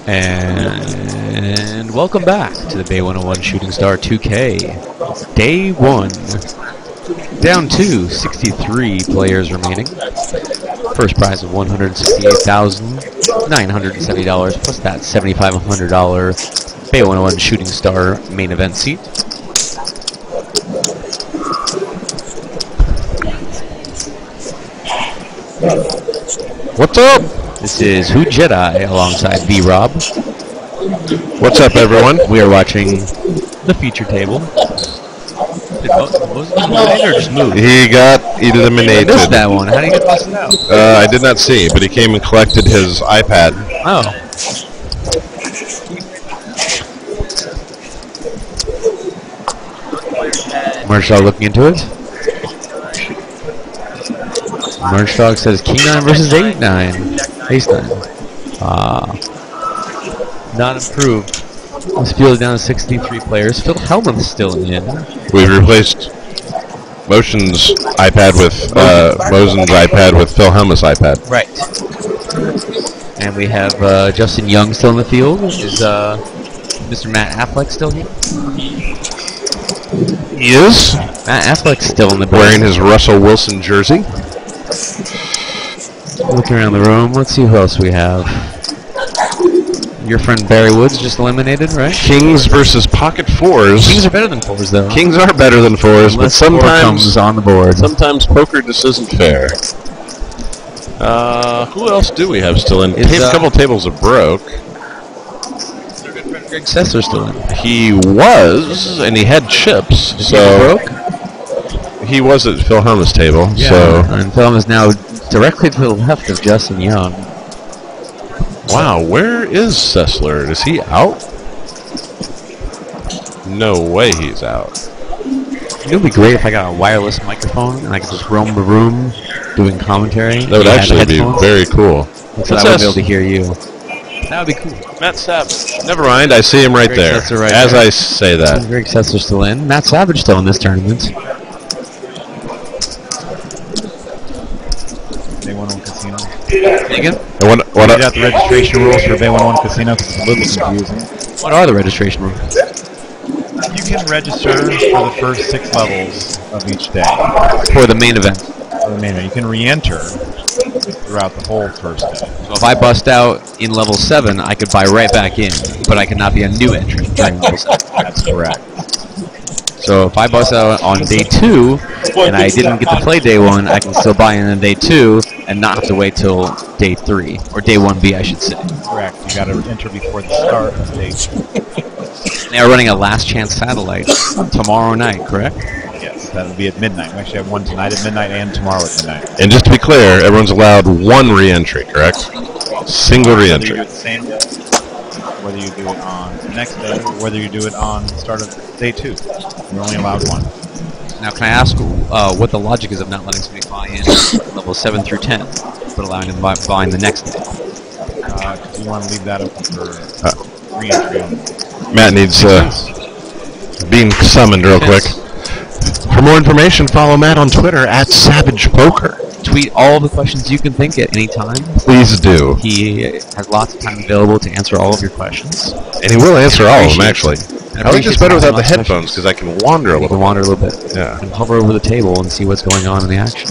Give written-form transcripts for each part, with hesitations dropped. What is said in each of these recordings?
And welcome back to the Bay 101 Shooting Star 2K. Day 1. Down to 63 players remaining. First prize of $168,970 plus that $7,500 Bay 101 Shooting Star main event seat. What's up? This is Who Jedi alongside B-Rob. What's up, everyone? We are watching the feature table. Did Moses eliminated or just moved? He got eliminated. I missed that one. How did he get busted out? I did not see, but he came and collected his iPad. Oh. Merchdog looking into it. Merchdog says King 9 versus 8-9. Ace 9. Not improved. This field is down to 63 players. Phil Hellman's still in. We've replaced Motion's iPad with Mosen's iPad with Phil Helmut's iPad. Right. And we have Justin Young still in the field. Is Mr. Matt Affleck still here? He is. Matt Affleck's still in the building. Wearing his Russell Wilson jersey. Looking around the room, let's see who else we have. Your friend Barry Woods just eliminated, right? Kings versus pocket fours. Kings are better than fours, though. Kings are better than fours, Unless but sometimes comes on the board. Sometimes poker just isn't fair. Who else do we have still in? A couple tables are broke. Your good friend Greg Sessler still in. He was, and he had chips. Is so he broke? He was at Phil Helmut's table. Yeah. So And Phil is now directly to the left of Justin Young. wow, where is Sessler? Is he out? No way he's out. It would be great if I got a wireless microphone and I could just roam the room doing commentary. That would actually be very cool. So I would be able to hear you. That would be cool. Matt Savage. Never mind, I see him right Greg there. Sessler right as there. I say that. Greg Sessler still in. Matt Savage still in this tournament. Bay 101 Casino. Again? And what Read out the registration rules for Bay 101 Casino because it's a little confusing. What are the registration rules? You can register for the first 6 levels of each day. For the main event. For the main event. You can re-enter throughout the whole first day. So if I bust out in level 7, I could buy right back in, but I cannot be a new entrant during level 7. That's correct. So if I bust out on day 2, and I didn't get to play day 1, I can still buy in on day 2, and not have to wait till day 3, or day 1B, I should say. Correct. You got to enter before the start of day 2. They are running a last chance satellite tomorrow night, correct? Yes, that will be at midnight. We actually have one tonight at midnight and tomorrow at midnight. And just to be clear, everyone's allowed one re-entry, correct? Single Whether you re-entry. do it the same day, whether you do it on the next day, or whether you do it on the start of day 2. You're only allowed one. Now, can I ask what the logic is of not letting somebody buy in level 7 through 10, but allowing them to buy in the next day? Because you want to leave that open for re-entry only. Matt needs being summoned real quick. For more information, follow Matt on Twitter at Savage Poker. Tweet all the questions you can think at any time. Please do. He has lots of time available to answer all of your questions. And he will answer all of them, actually. I I like this better without the lots of headphones because I can wander a You little can wander a little bit. Yeah. And hover over the table and see what's going on in the action.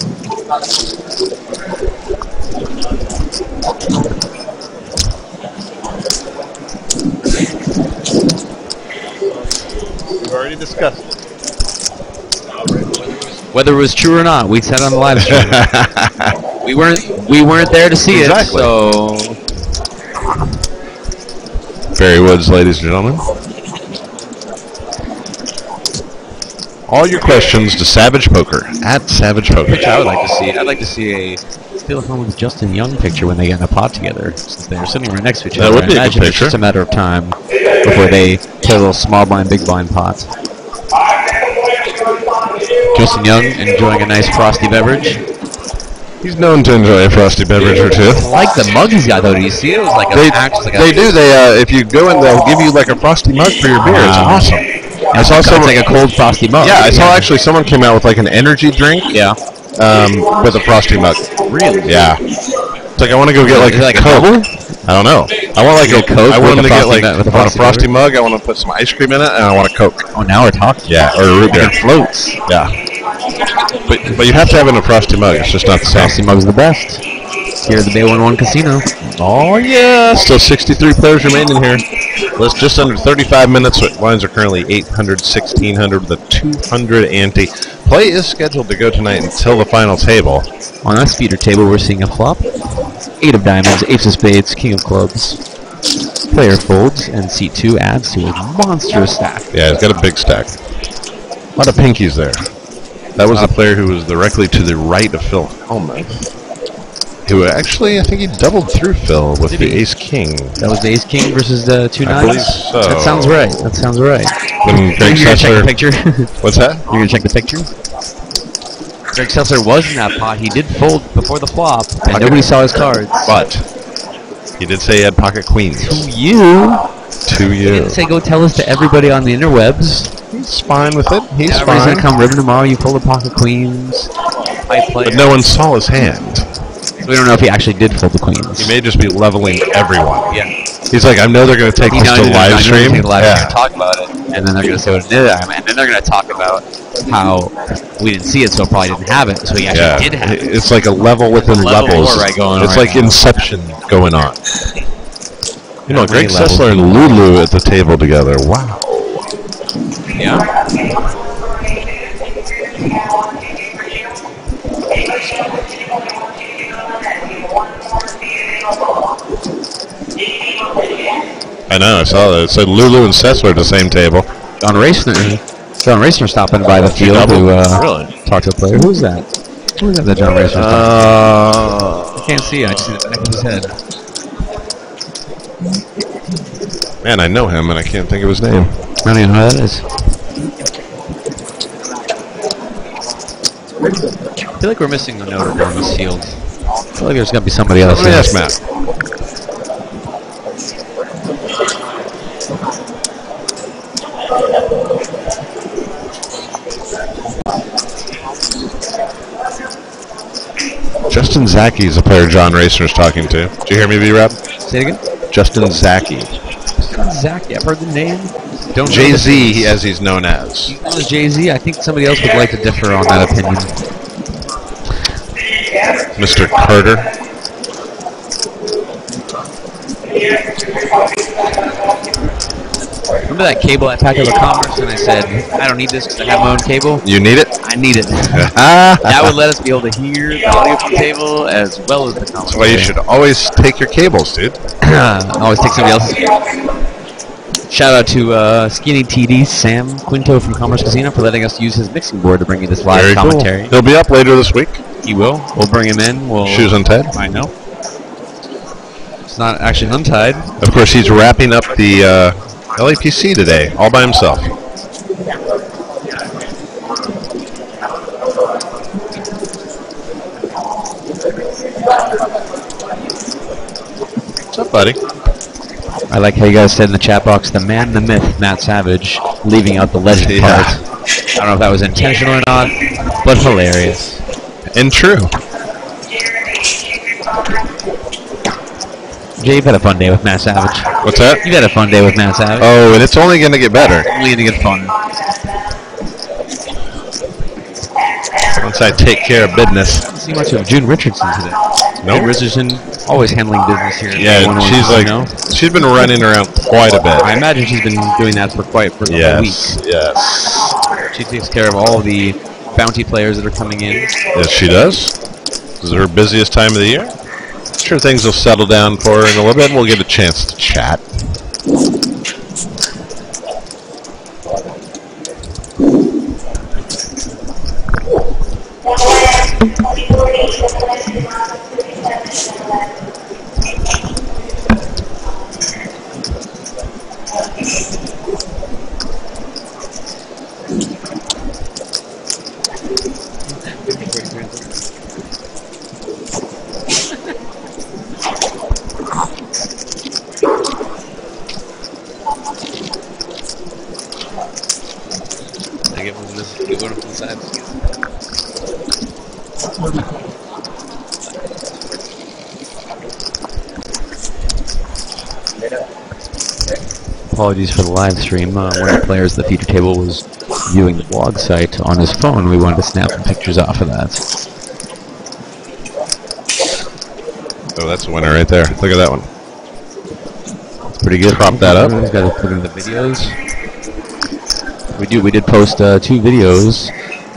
We've already discussed it. Whether it was true or not, we said on the live stream. we weren't there to see Exactly. it, so Barry Woods, ladies and gentlemen. All your questions to Savage Poker at Savage Poker. picture I would like to see. I'd like to see a Phil Hellman's Justin Young picture when they get in a pod together, since they're sitting right next to each That other. would be a I good imagine it's picture. just a matter of time before they play a little small blind, big blind pots. Justin Young enjoying a nice frosty beverage. He's known to enjoy a frosty beverage or two. I like the mug he's got though. Do you see it? It was like They do. They if you go in, they'll give you like a frosty mug for your beer. It's awesome. I saw someone like a cold frosty mug. Yeah, I saw actually someone came out with like an energy drink. Yeah. With a frosty mug. Really? Yeah. It's like I want to go get like Is it a like a Coke. double? I don't know. I want like You a get a Coke I want with them a to get frosty like with a I want a frosty frosty mug. I want to put some ice cream in it, and I want a Coke. Oh, now we're talking. Yeah, or a root beer. It floats. Yeah. But you have to have it in a frosty mug. It's just not the Frosty same. Mug's the best. Here at the Bay 101 Casino. Oh yeah, still 63 players remaining here. Well, it's just under 35 minutes. So lines are currently 800, 1600 with a 200 ante. Play is scheduled to go tonight until the final table. On that speeder table, we're seeing a flop. 8 of diamonds, ace of spades, king of clubs. Player folds, and seat 2 adds to a monstrous stack. Yeah, he's got a big stack. A lot of pinkies there. That was the player who was directly to the right of Phil Hellman. Who actually, I think he doubled through Phil with the ace-king. That was the ace king versus the 2 I nines? believe so. That sounds right. That sounds right. When Greg You're going to check the Sessler... picture? What's that? You're going to check the picture? Greg Sessler was in that pot. He did fold before the flop, and nobody saw his cards. But he did say he had pocket queens. To you. To He you. didn't say go tell us to everybody on the interwebs. He's fine with it. He's Everybody's fine. going to come ribbon tomorrow. You fold a pocket queens. Five players. But no one saw his hand. So we don't know if he actually did fold the queens. He may just be leveling everyone. Yeah. He's like, I know they're going to take this to live stream. They're going Yeah. to talk about it, and then they're going to say what it did, and then they're going to talk about how we didn't see it, so it probably didn't have it, so he actually did have it. It's like a level within level levels. war going on It's right like now. Inception going on. You know, How Greg many levels? Sessler and Lulu at the table together. Wow. Yeah. I know, I saw that. It said Lulu and Sessler at the same table. John Racner stopping by the field double? to Really? talk to a player. Who's that? Who is that John Racner I can't see. I just see the back of his head. Man, I know him, and I can't think of his name. I don't even know who that is. I feel like we're missing a note on this field. I feel like there's got to be somebody else. Let me ask Matt. Justin Zaki is the player John Racner's talking to. Did you hear me, B-Rap? Say it again? Justin Zaki. Zach, I've heard the name. Don't know Jay-Z, the as he's known as. Jay-Z. I think somebody else would like to differ on that opinion. Mr. Carter. Remember that cable I packed up at Commerce and I said, I don't need this because I have my own cable? You need it? I need it. That would let us be able to hear the audio from the table as well as the Commerce. That's why you should always take your cables, dude. Always take somebody else's. Shout out to Skinny TD, Sam Quinto from Commerce Casino for letting us use his mixing board to bring you this live Very commentary. cool. He'll be up later this week. He will. We'll bring him in. We'll Shoes untied. I know. It's not actually untied. Of course, he's wrapping up the LAPC today, all by himself. What's up, buddy? I like how you guys said in the chat box, the man, the myth, Matt Savage, leaving out the legend Yeah. part. I don't know if that was intentional or not, but hilarious. And true. Jay, you've had a fun day with Matt Savage. What's that? You've had a fun day with Matt Savage. Oh, and it's only going to get better Only gonna get fun. once I take care of business. Didn't see much of June Richardson today. Nope. June Richardson, always handling business here. At Yeah, 101 she's like, Casino. she's been running around quite a bit. I imagine she's been doing that for a couple Yes, weeks. yes. She takes care of all the bounty players that are coming in. Yes, she does. This is her busiest time of the year. Sure, things will settle down for her in a little bit, and we'll get a chance to chat. I get one from this. Get one from the side. apologies for the live stream. One of the players at the feature table was viewing the blog site on his phone. We wanted to snap some pictures off of that. Oh, that's the winner right there. Look at that one. It's pretty good. Prop that up. He's got to put in the videos. We did post 2 videos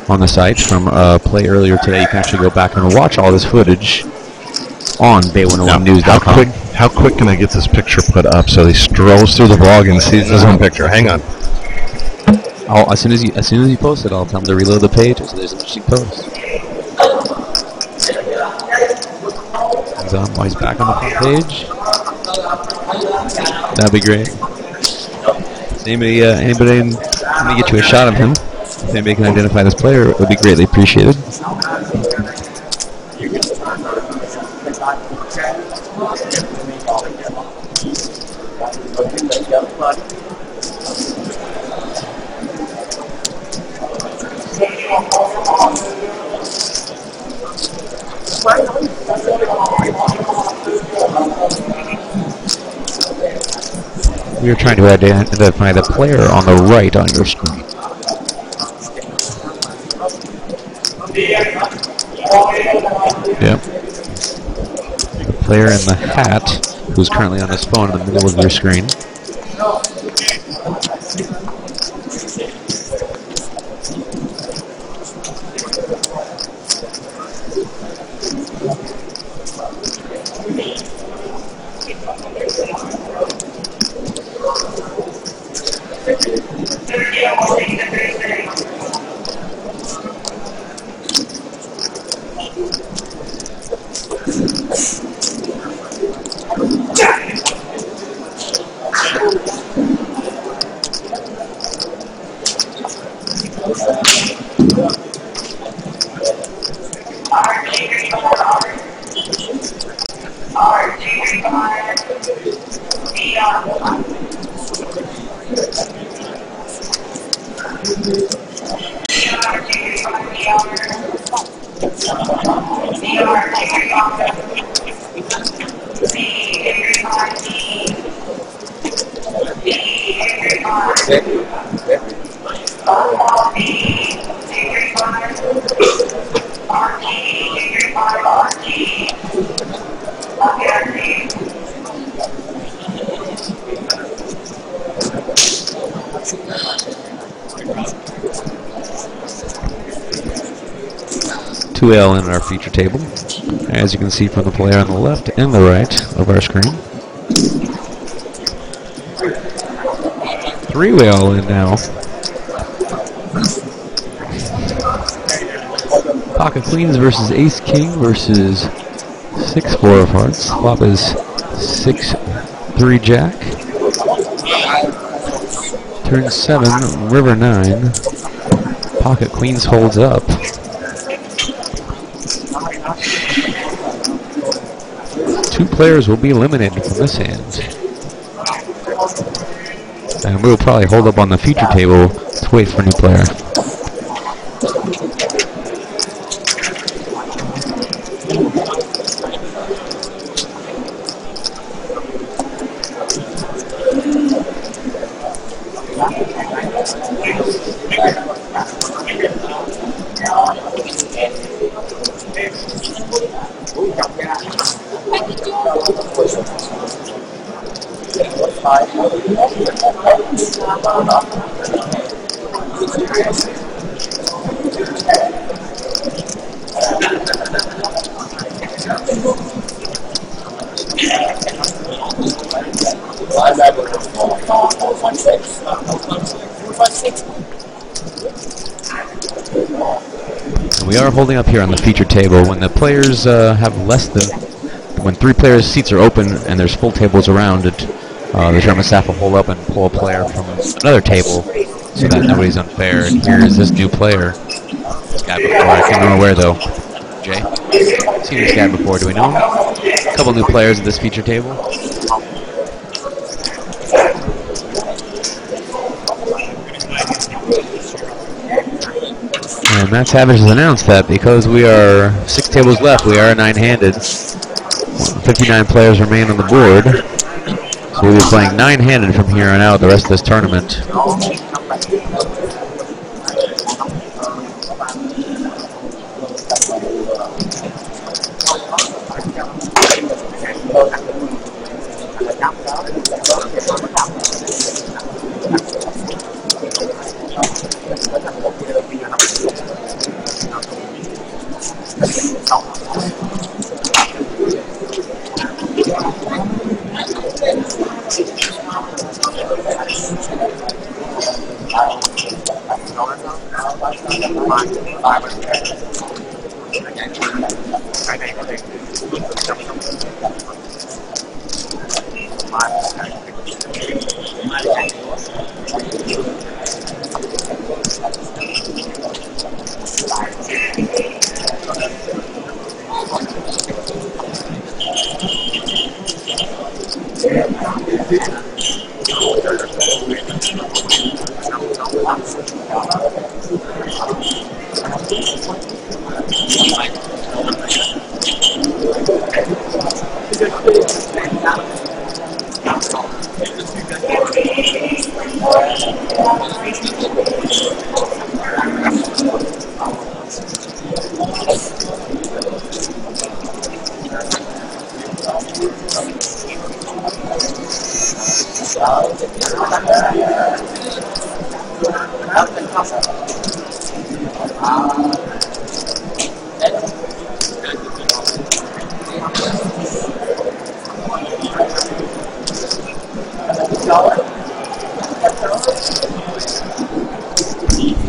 on the site from play earlier today. You can actually go back and watch all this footage on bay101news.com. How quick can I get this picture put up so he strolls through the vlog and sees his own picture? Hang on. As soon as you post it, I'll tell him to reload the page so there's an interesting post. He's back on the front page. That'd be great. Anybody let me get you a shot of him. If anybody can identify this player, it would be greatly appreciated. We are trying to identify the player on the right on your screen. Yep. Player in the hat, who's currently on his phone in the middle of your screen. L in our feature table, as you can see from the player on the left and the right of our screen. 3-way all in now. Pocket Queens versus Ace King versus 6-4 of hearts. Flop is 6-3 Jack. Turn 7, River 9. Pocket Queens holds up. Two players will be eliminated from this hand. And we'll probably hold up on the feature table to wait for a new player. We are holding up here on the feature table. When the players have less than, when 3 players' seats are open and there's full tables around it, the tournament staff will hold up and pull a player from another table so that nobody's unfair. And here is this new player. This guy before, I can't remember where though. Jay? Seen this guy before, do we know him? A couple new players at this feature table. And Matt Savage has announced that because we are 6 tables left, we are 9-handed. 59 players remain on the board. So we'll be playing 9-handed from here on out the rest of this tournament.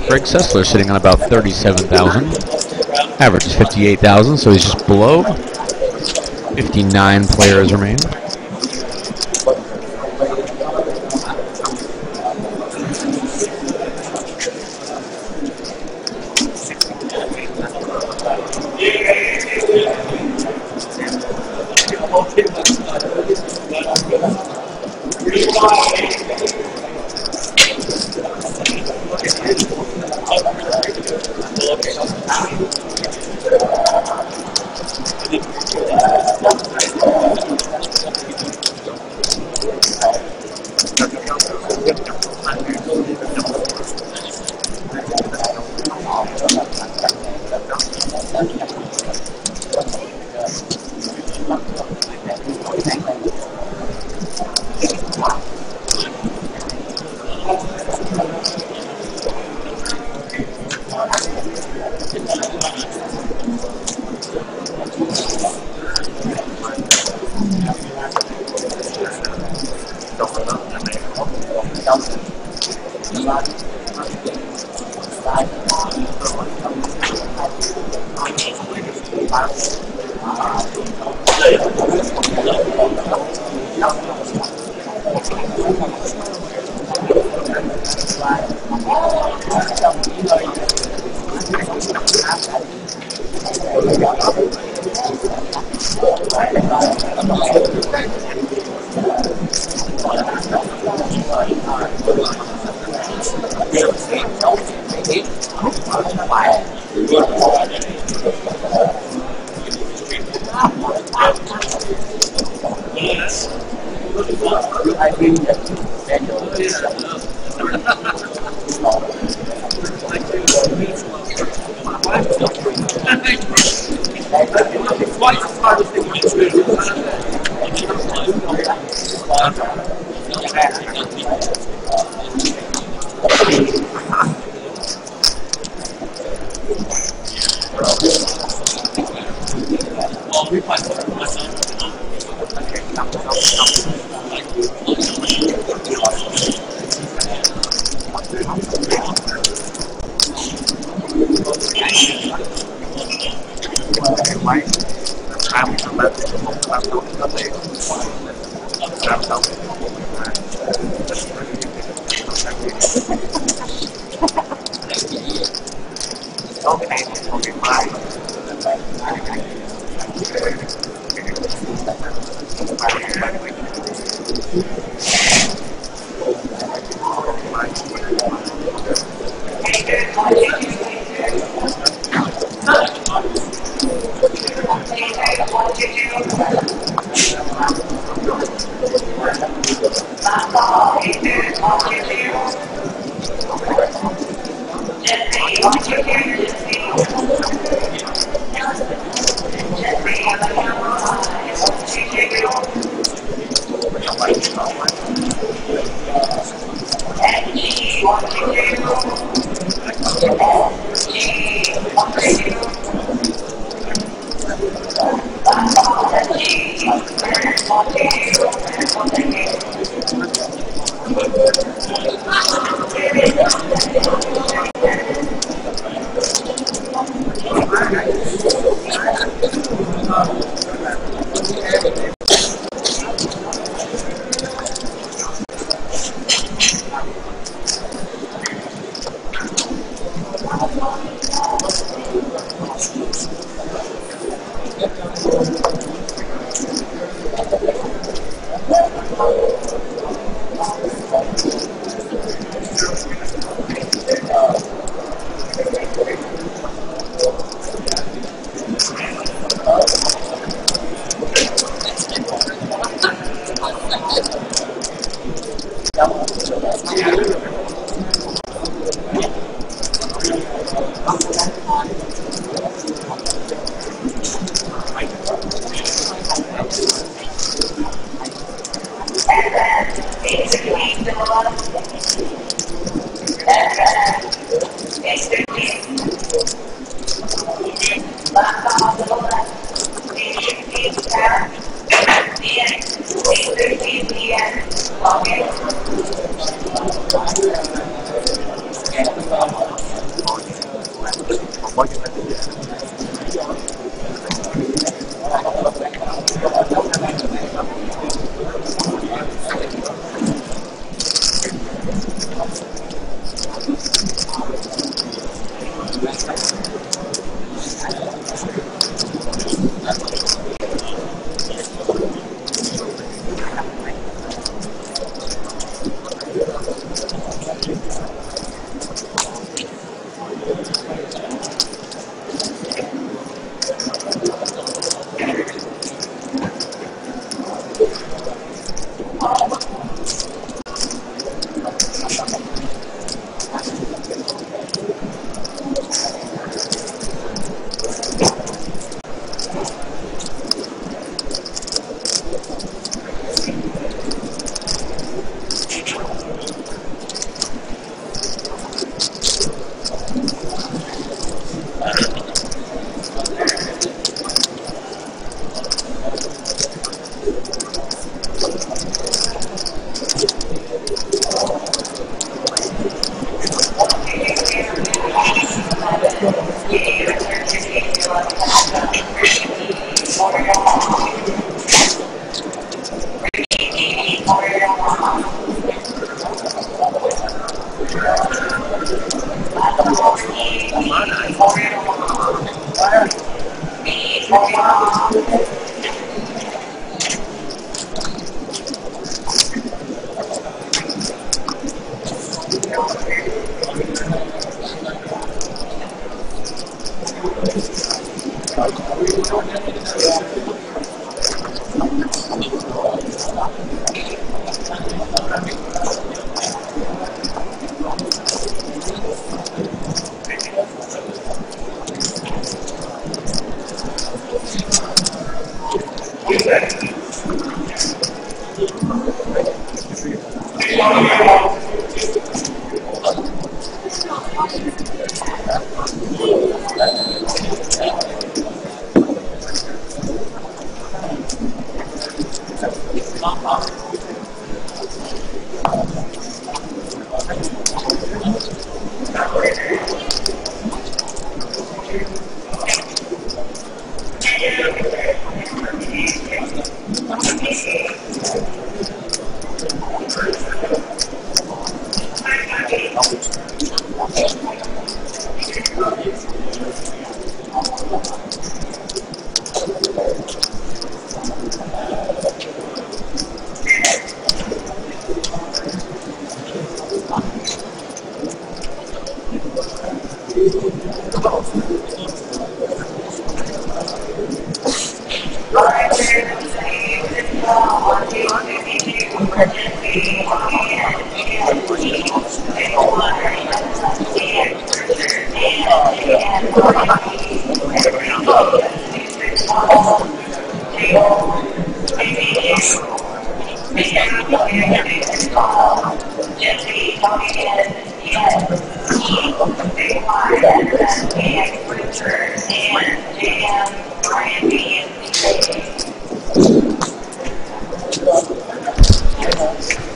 Greg Sessler sitting on about 37,000. Average is 58,000, so he's just below. 59 players remain.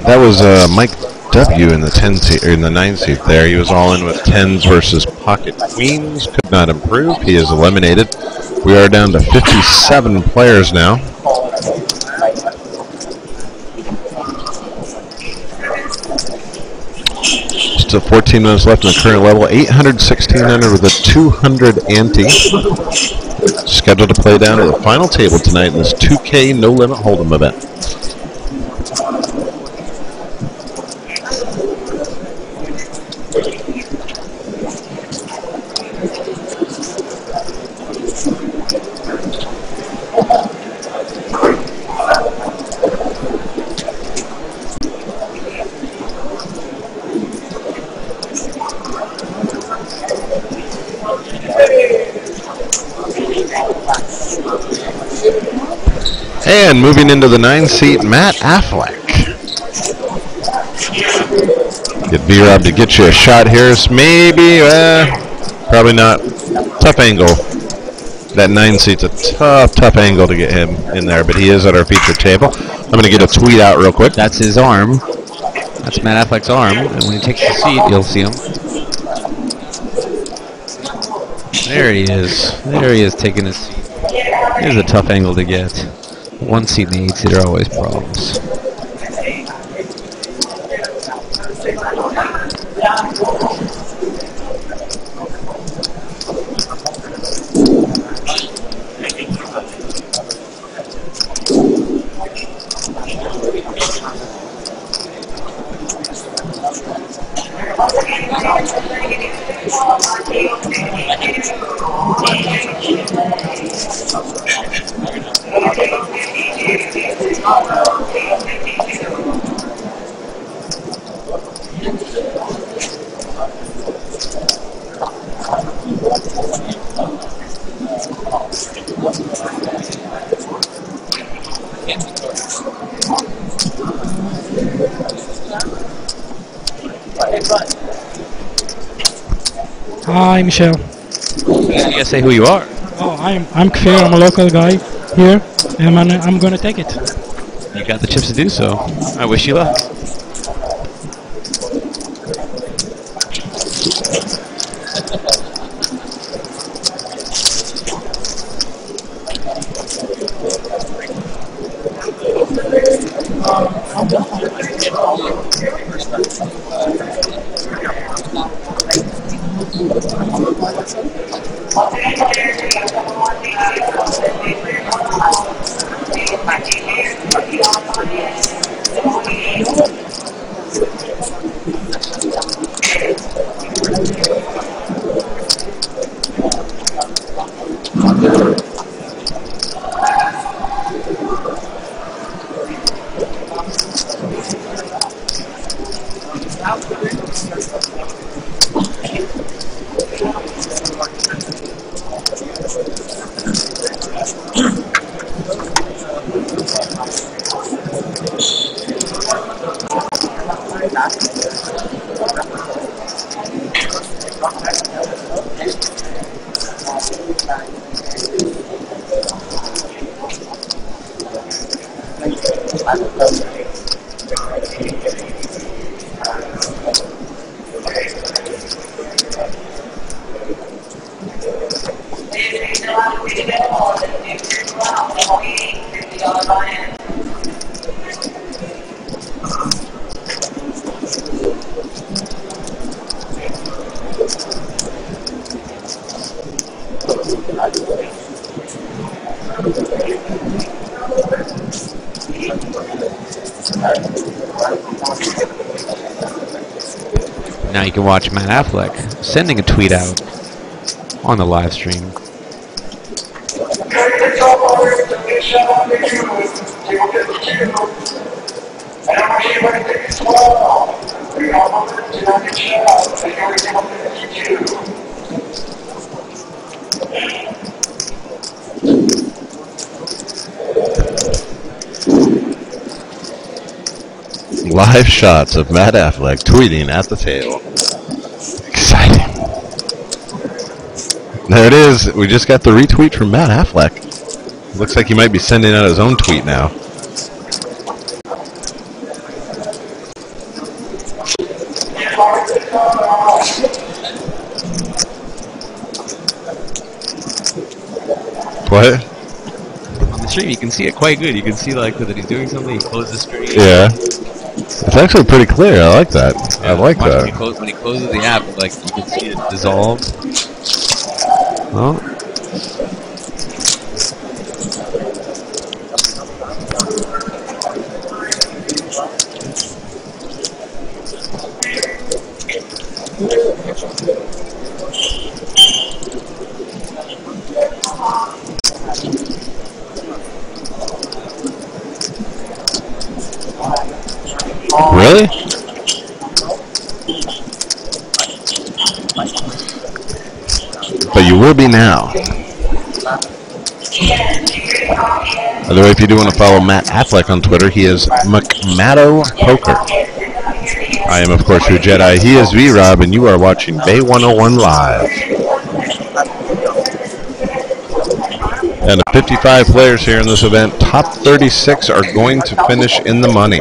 That was Mike W in the 10 seat, or in the 9 seat there. He was all in with 10s versus pocket queens. Could not improve. He is eliminated. We are down to 57 players now. Still 14 minutes left in the current level. 800, 1600 with a 200 ante. Scheduled to play down to the final table tonight in this 2K No Limit Hold'em event. And moving into the 9 seat, Matt Affleck. Get B-Rob to get you a shot here. Maybe, probably not. Tough angle. That 9 seat's a tough angle to get him in there, but he is at our feature table. I'm going to get a tweet out real quick. That's his arm. That's Matt Affleck's arm. And when he takes the seat, you'll see him. There he is. There he is taking his seat. Here's a tough angle to get. 1 seat and the 8 seat are always problems. Hi, Michelle. You gotta say who you are. Oh, I'm Kfir. I'm a local guy here, and I'm gonna take it. You got the chips to do so. I wish you luck. Now you can watch Matt Affleck sending a tweet out on the live stream. Live shots of Matt Affleck tweeting at the table. Exciting. There it is. We just got the retweet from Matt Affleck. Looks like he might be sending out his own tweet now. What? On the stream, you can see it quite good. You can see like that he's doing something. He closes the stream. Yeah. It's actually pretty clear. I like that. I like Watch that. when he closes the app, like you can see it dissolve. Oh. Really? But you will be now. By the way, if you do want to follow Matt Affleck on Twitter, he is McMatto Poker. I am, of course, your Jedi. He is V-Rob, and you are watching Bay 101 Live. And the 55 players here in this event, top 36 are going to finish in the money.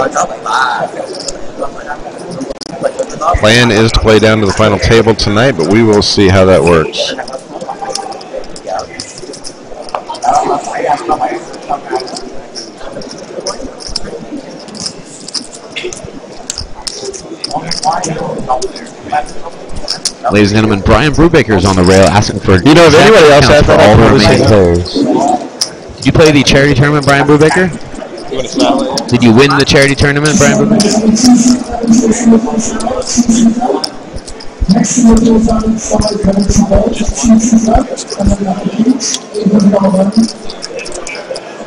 Plan is to play down to the final table tonight, but we will see how that works. Ladies and gentlemen, Brian Brubaker is on the rail asking for. You know, if anybody else had for that, all the I would remaining say players. Did you play the charity tournament, Brian Brubaker? Did you win the charity tournament, Brian Brubaker?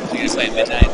So you play midnight?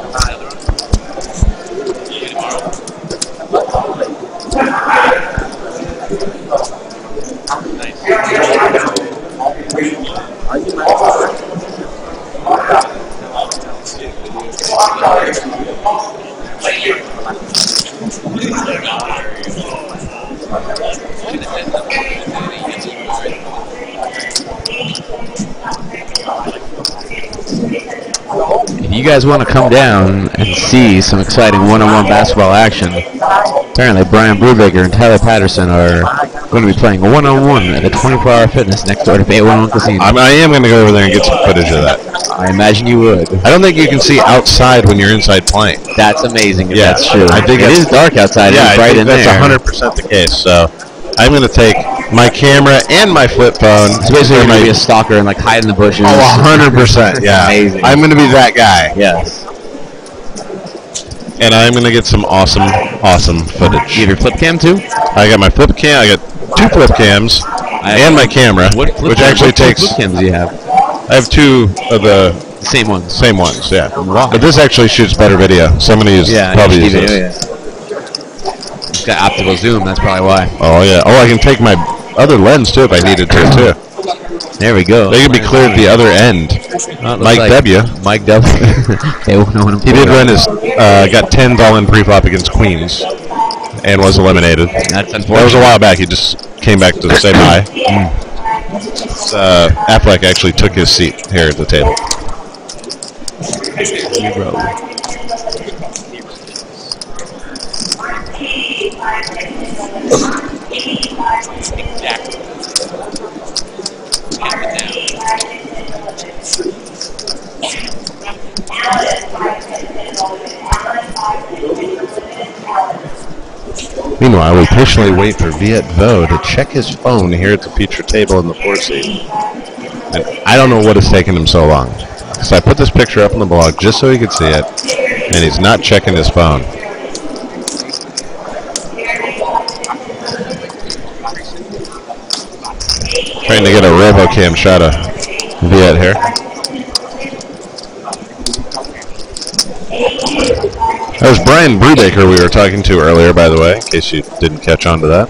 If you guys want to come down and see some exciting one-on-one basketball action, apparently Brian Brubaker and Tyler Patterson are going to be playing one-on-one at a 24-hour fitness next door to Bay 101 Casino. I am going to go over there and get some footage of that. I imagine you would. I don't think you can see outside when you're inside playing. That's amazing if Yeah, that's true. I think it is dark outside. Yeah, It's bright in that's there. 100% the case. So I'm going to take my camera and my flip phone. So basically, you're going to be a stalker and like hide in the bushes. Oh, 100%. Yeah. Amazing. I'm going to be that guy. Yes. And I'm going to get some awesome You footage. have your flip cam too? I got my flip cam. I got 2 flip cams and my camera, which actually takes. What flip cams do you have? I have 2 of the Same ones. same ones. Yeah. Wow. But this actually shoots better video. So I'm going to use probably HD use video, this. yeah. It's got optical zoom. That's probably why. Oh yeah. Oh, I can take my other lens too if I needed to too. There we go. They can be cleared at the other end. Mike W. Mike W. They won't know what I'm He did pulling run up. his got 10s all in pre-flop against Queens and was eliminated. That's That was unfortunate. a while back. He just came back to say bye. Affleck actually took his seat here at the table. Meanwhile, we patiently wait for Viet Vo to check his phone here at the feature table in the 4 seat. And I don't know what has taken him so long. So I put this picture up on the blog just so he could see it, and he's not checking his phone. Trying to get a RoboCam shot of Viet here. That was Brian Brubaker we were talking to earlier, by the way, in case you didn't catch on to that.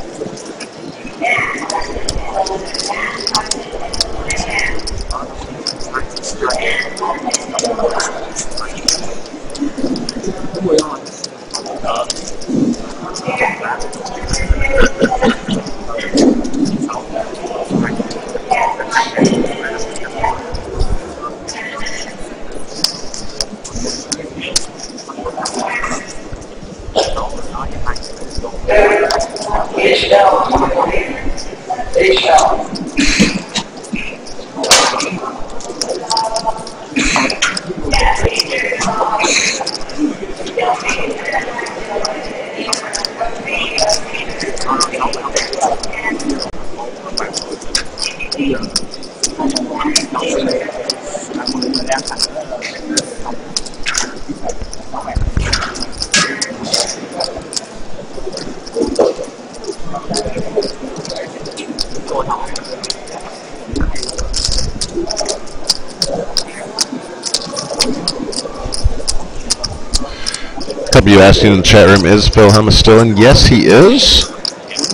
Couple of you asking in the chat room, is Phil Hummus still in? Yes, he is.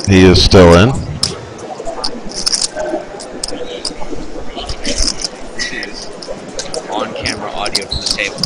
He is still in. On-camera audio from the table.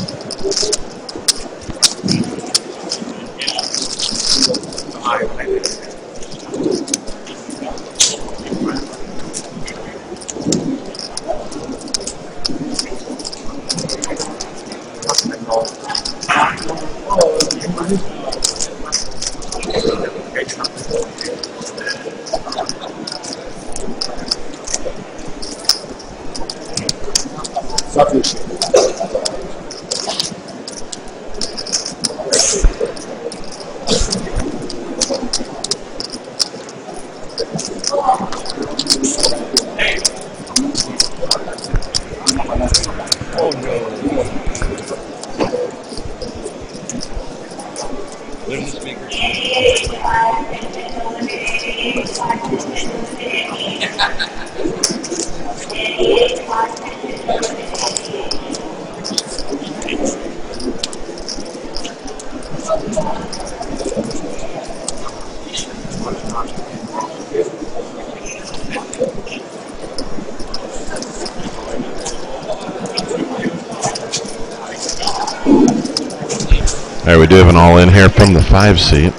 All right, we do have an all-in here from the 5 seat.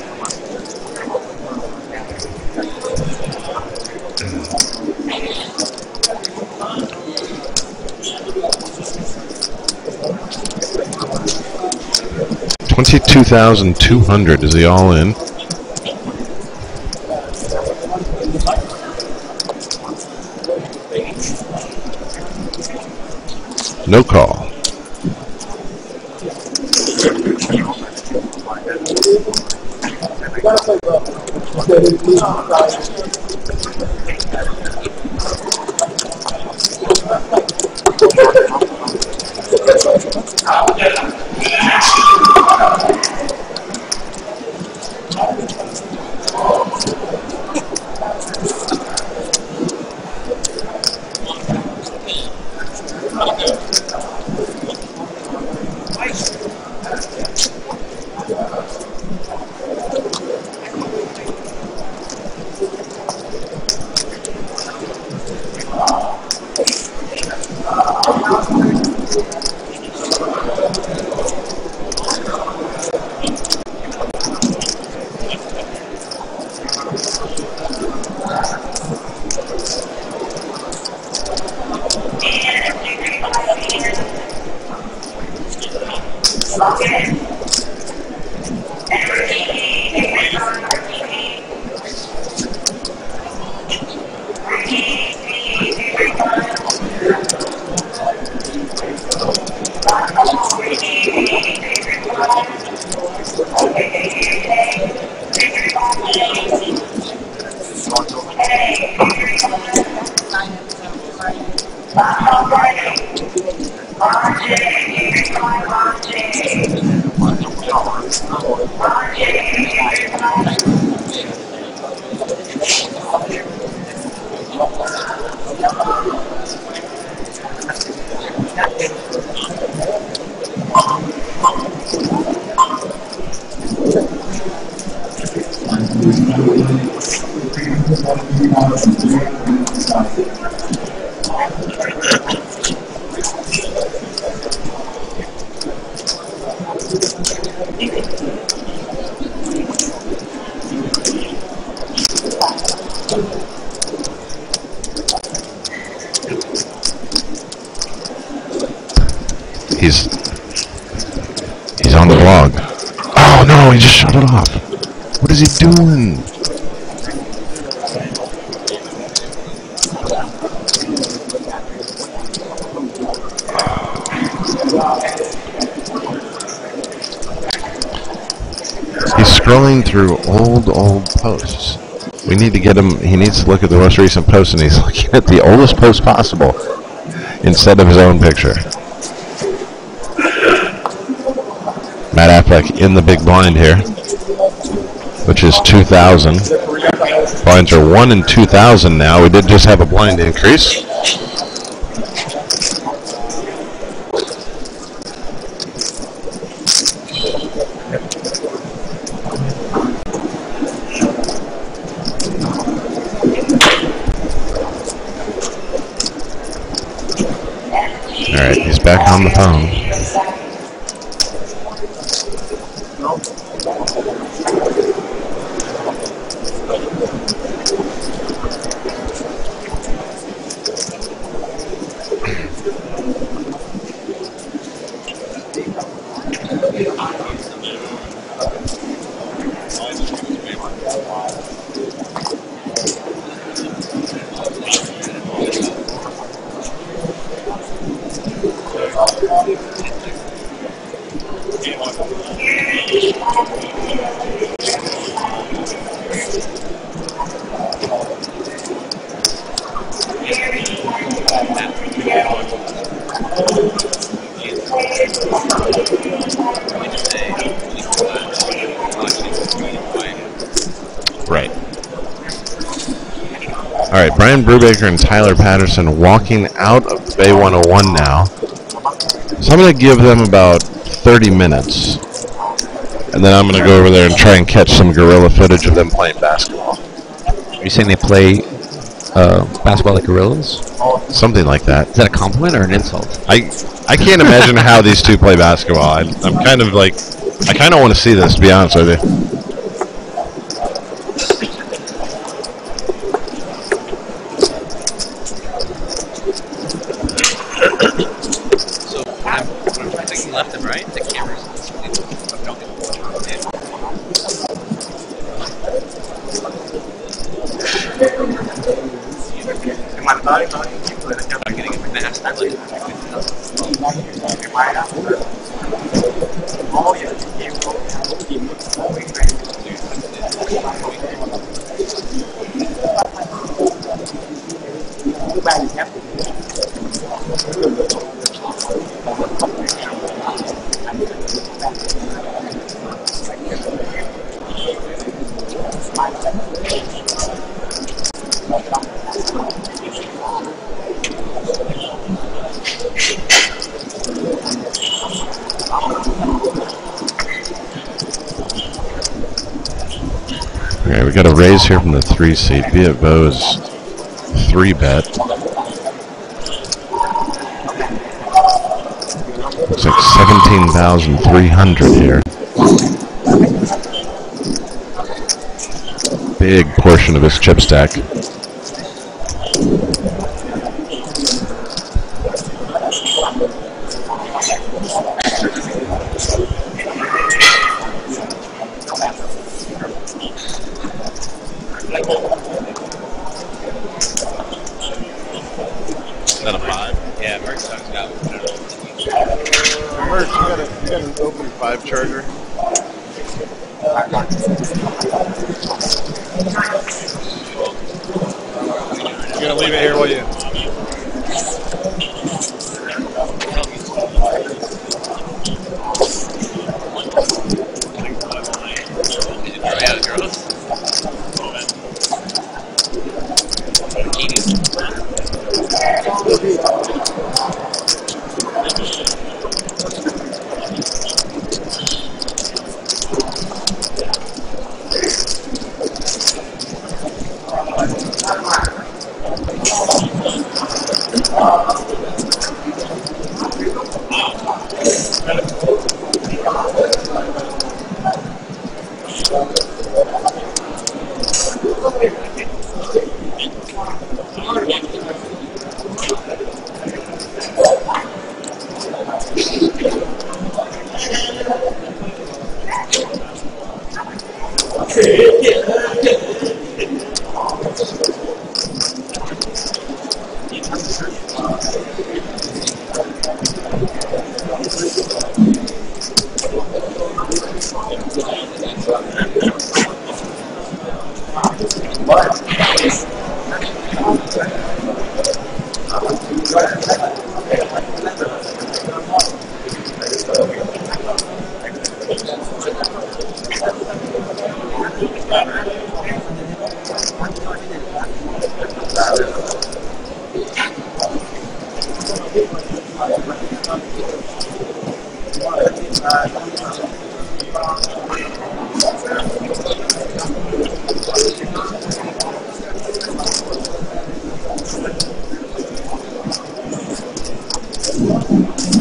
$22,200 is the all-in. No call. He's on the log. Oh no, he just shut it off. What is he doing? He's scrolling through old posts. We need to get him, he needs to look at the most recent post, and he's looking at the oldest post possible instead of his own picture. Matt Affleck in the big blind here, which is 2,000. Blinds are 1 and 2,000 now. We did just have a blind increase. Mike back on the phone. Right. All right, Brian Brubaker and Tyler Patterson walking out of Bay 101 now. So I'm going to give them about 30 minutes. And then I'm going to go over there and try and catch some guerrilla footage of them playing basketball. Are you saying they play basketball like gorillas? Something like that. Is that a compliment or an insult? I can't imagine how these two play basketball. I'm kind of like, I kind of want to see this, to be honest with you. So when I'm thinking left and right, the camera's I'm getting a master. Okay, we got a raise here from the 3 seed. Viet Vo's 3-bet. Looks like 17,300 here. Big portion of his chip stack. Is that a 5? Yeah, Merck's got Merch, you got an open 5 charger? You're gonna leave it here, will you?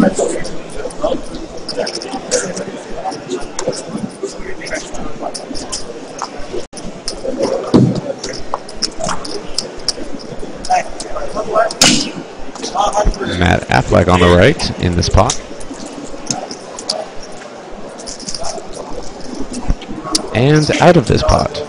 Matt Affleck on the right in this pot. And out of this pot.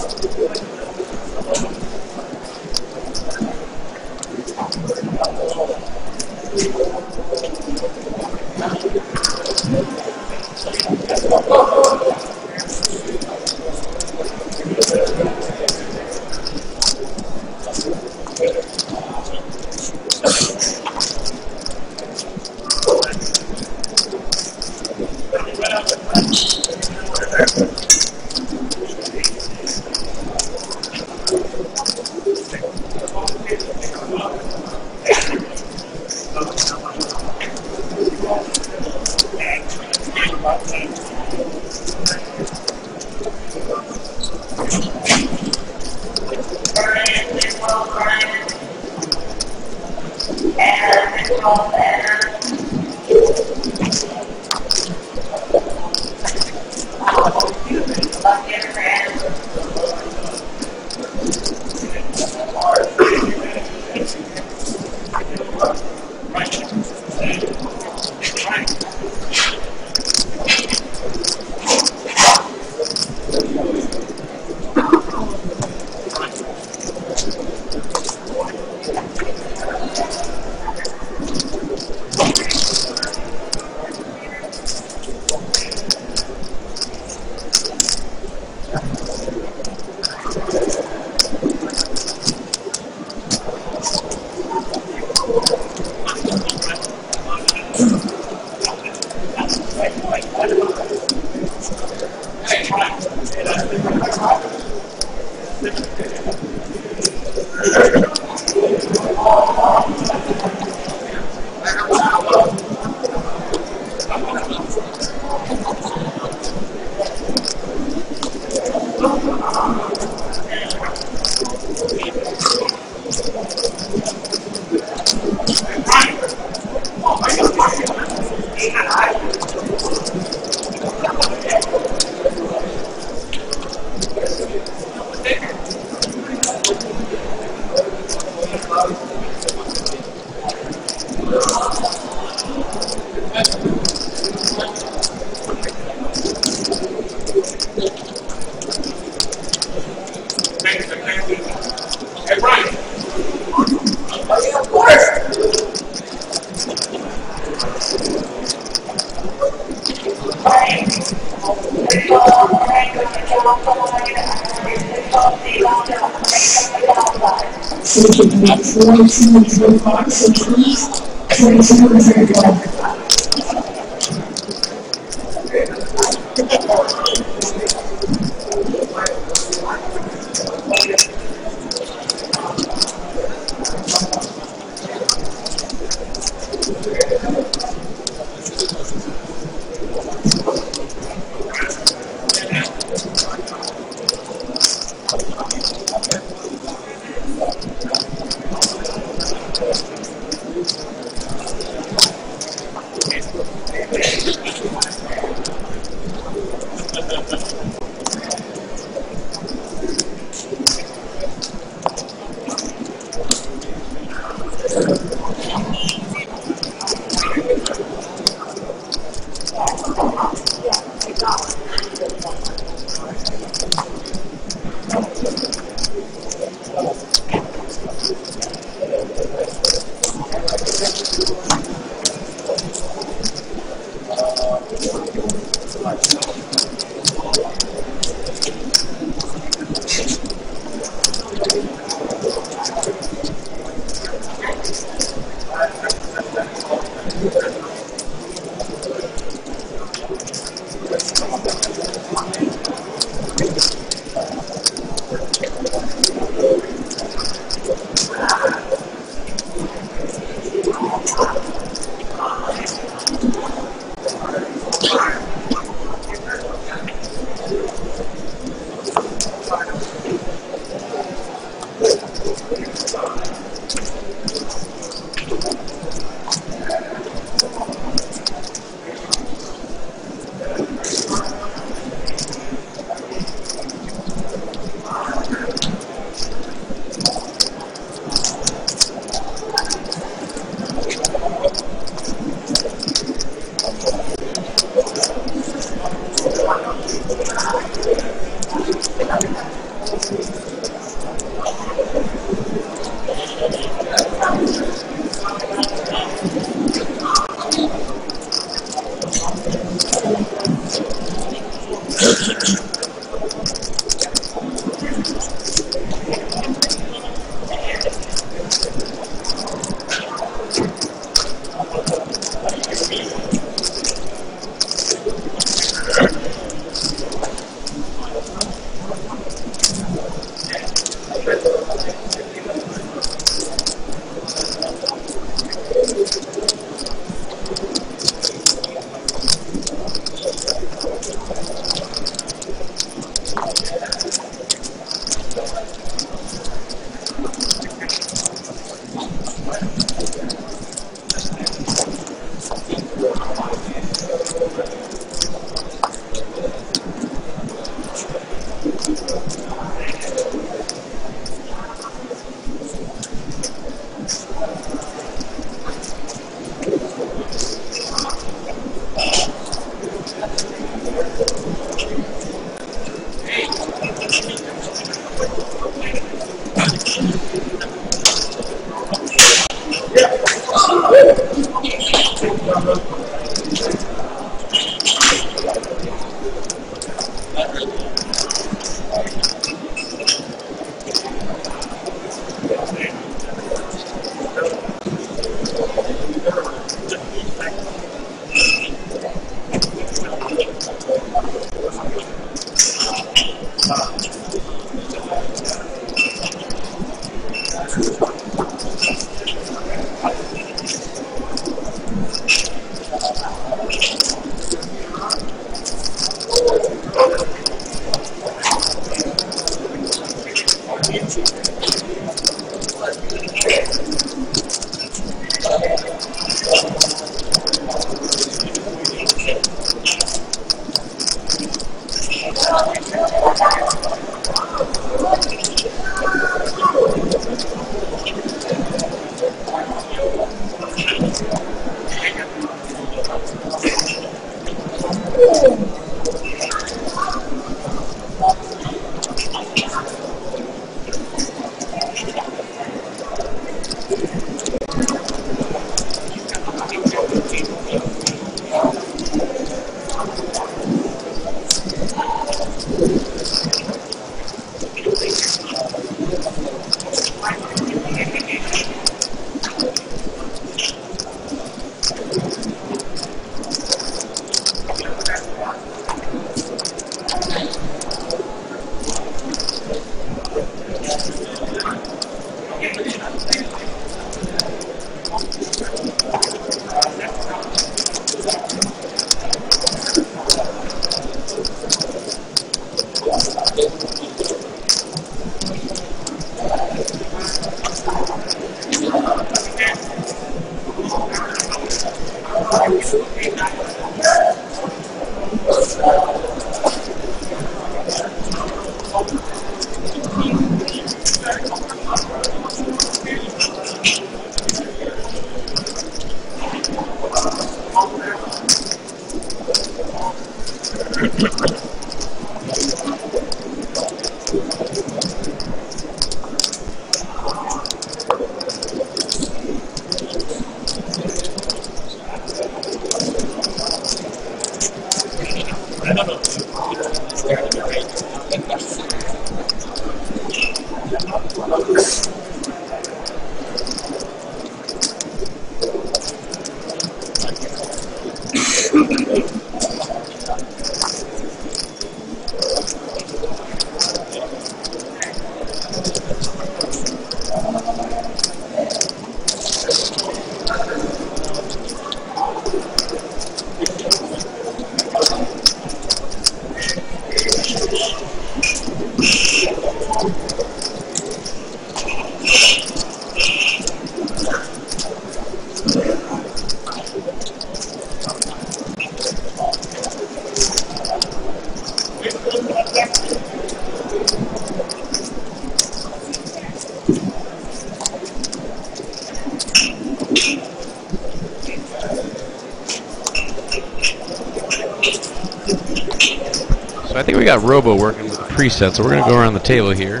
I think we got Robo working with the preset, so we're going to go around the table here.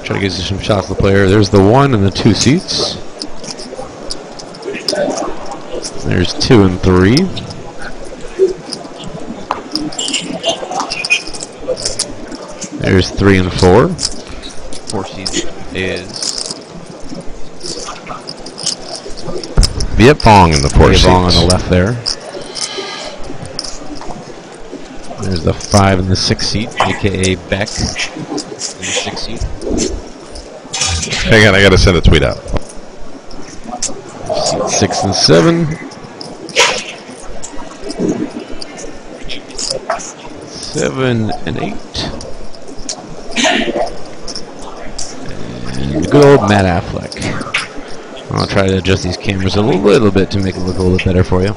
Try to get you some shots of the player. There's the 1 and the 2 seats. There's 2 and 3. There's 3 and 4. 4 seats is Viet Bong in the 4 seats. Viet Bong on the left there. There's the 5 and the 6 seat, aka Beck in the 6 seat. Hang on, I gotta send a tweet out. 6 and 7. 7 and 8. And good old Matt Affleck. I'll try to adjust these cameras a little bit to make it look a little bit better for you.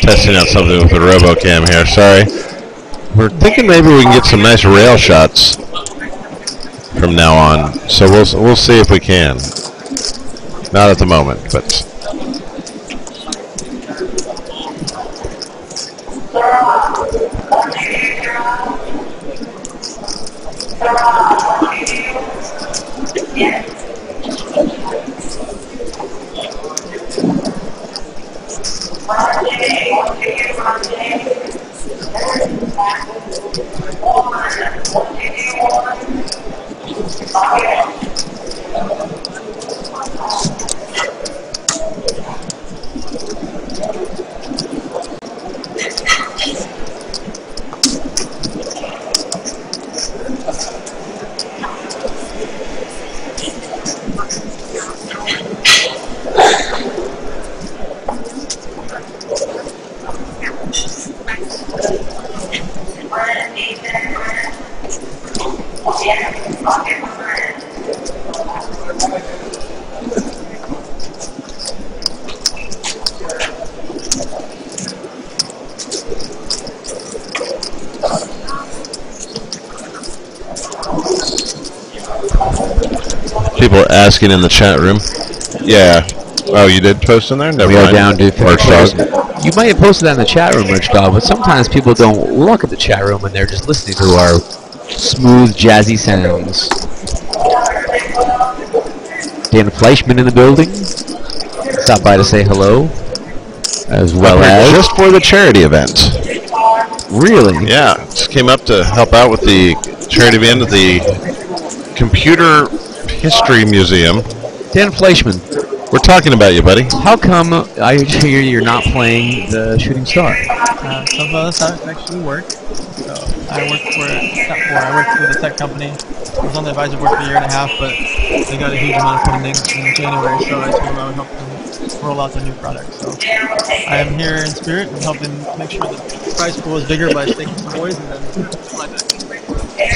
Testing out something with the RoboCam here. Sorry. We're thinking maybe we can get some nice rail shots from now on. So we'll see if we can. Not at the moment, but. People are asking in the chat room. Yeah. Oh, you did post in there? Never We are mind. down to 50 Arch players. Dog. You might have posted that in the chat room, Rich Dog, but sometimes people don't look at the chat room when they're just listening to our smooth, jazzy sounds. Dan Fleischman in the building. Stop by to say hello. As well Up here as... just for the charity event. Really? Yeah, just came up to help out with the charity event at the Computer History Museum. Dan Fleischman, We're talking about you, buddy. how come I hear you're not playing the Shooting Star? Some of us actually work. So I worked for the tech company. I was on the advisory board for a year and a half, but they got a huge amount of funding in January, so I told them I would help them roll out the new product. So I am here in spirit and helping make sure the prize pool is bigger by staking some boys and then fly back.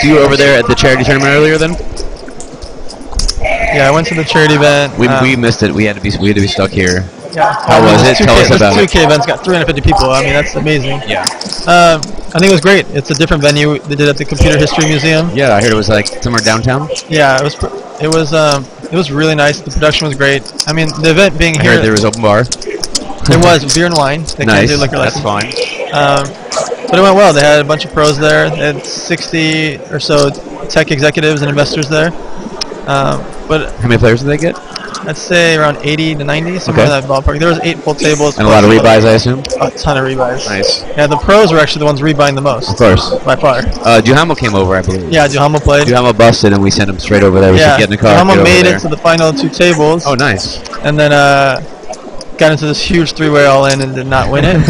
So you were over there at the charity tournament earlier then? Yeah, I went to the charity event. We missed it. We had to be stuck here. Yeah. How was it? Tell us about it. This 2K event's got 350 people. I mean, that's amazing. Yeah. I think it was great. It's a different venue. They did it at the Computer History Museum. Yeah, I heard it was like somewhere downtown. Yeah, it was really nice. The production was great. I mean, the event being I here, heard there was open bar. there was beer and wine. They Nice. can't do liquor That's license. fine. But it went well. They had a bunch of pros there. They had 60 or so tech executives and investors there. But How many players did they get? I'd say around 80 to 90, somewhere Okay. in that ballpark. There was 8 full tables. And a lot of rebuys, I assume. A ton of rebuys. Nice. Yeah, the pros were actually the ones rebuying the most. Of course. By far. Duhamel came over, I believe. Yeah, Duhamel played. Duhamel busted, and we sent him straight over there. We Yeah, should get in the car. Duhamel get over made there. it to the final 2 tables. Oh, nice. And then got into this huge 3-way all-in and did not win it.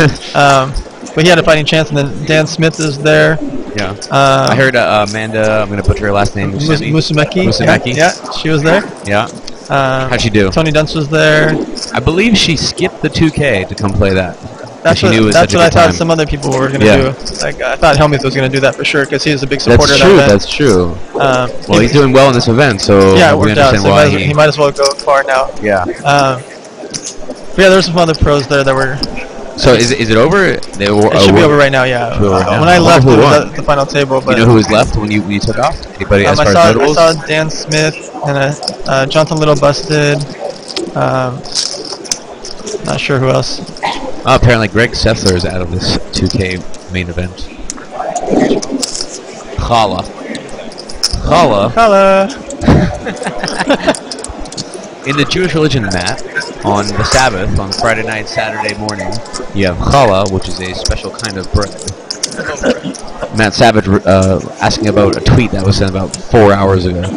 But he had a fighting chance. And then Dan Smith is there. Yeah. I heard Amanda, I'm going to butcher her last name. Musumeki. Musumeki. Yeah, she was there. Yeah. How'd she do? Tony Dunce was there. I believe she skipped the 2K to come play that. That's she what, knew it was that's such a what I good thought time. some other people were going to Yeah. do. Like I thought Helmuth was going to do that for sure because he was a big supporter That's of true. that event. That's true. Well, He- he's doing well in this event, so Yeah, it we worked out. understand So why he might as well go far now. Yeah. But yeah, there were some other pros there that were. So is it over? They were, It should be over right now. Yeah. Should be over right now. When I I left, wonder it who was won. at the final table. But You know who was left when you took off? Anybody as I far as saw notables? Dan Smith and Jonathan Little busted. Not sure who else. Apparently Greg Sessler is out of this 2K main event. Chala. Hello. In the Jewish religion, Matt, on the Sabbath, on Friday night, Saturday morning, you have challah, which is a special kind of bread. Matt Savage asking about a tweet that was sent about 4 hours ago. Go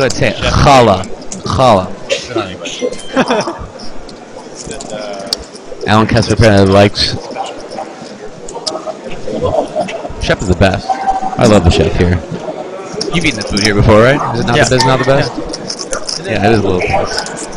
ahead, say it. Challah. Challah. Alan Kessler apparently likes. Chef is the best. I love the chef here. You've eaten the food here before, right? Is it not, Yeah. the, is it not the best? Yeah, it is a little best.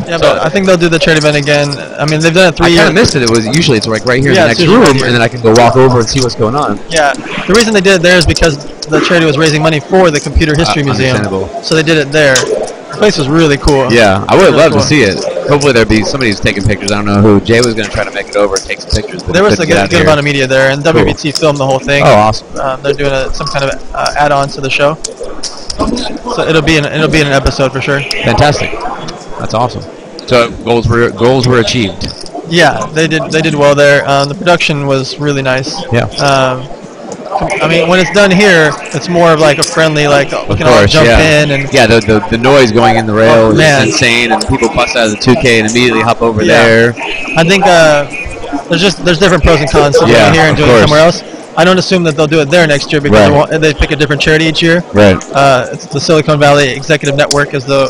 Yeah, but I think they'll do the charity event again. I mean, they've done it 3 I years. kind of missed it. It was usually it's like right here Yeah, in the it's next usually room, right here. and then I can go walk over and see what's going on. Yeah, the reason they did it there is because the charity was raising money for the Computer History Museum. Understandable. So they did it there. The place was really cool. Yeah, I would Really love cool. to see it. Hopefully there'd be somebody who's taking pictures. I don't know who. Jay was going to try to make it over and take some pictures, but There was a couldn't get out good here. amount of media there, and WBT filmed the whole thing. Oh, awesome! They're doing some kind of add-on to the show, so it'll be in an episode for sure. Fantastic. That's awesome. So goals were achieved. Yeah, they did well there. The production was really nice. Yeah. I mean, when it's done here, it's more of like a friendly, like we can all jump in and yeah, the noise going in the rail Oh, is man. insane, and people bust out of the 2K and immediately hop over Yeah. there. I think there's different pros and cons to doing Yeah, it here and of doing it course. somewhere else. I don't assume that they'll do it there next year because Right. they pick a different charity each year. Right. It's the Silicon Valley Executive Network is they're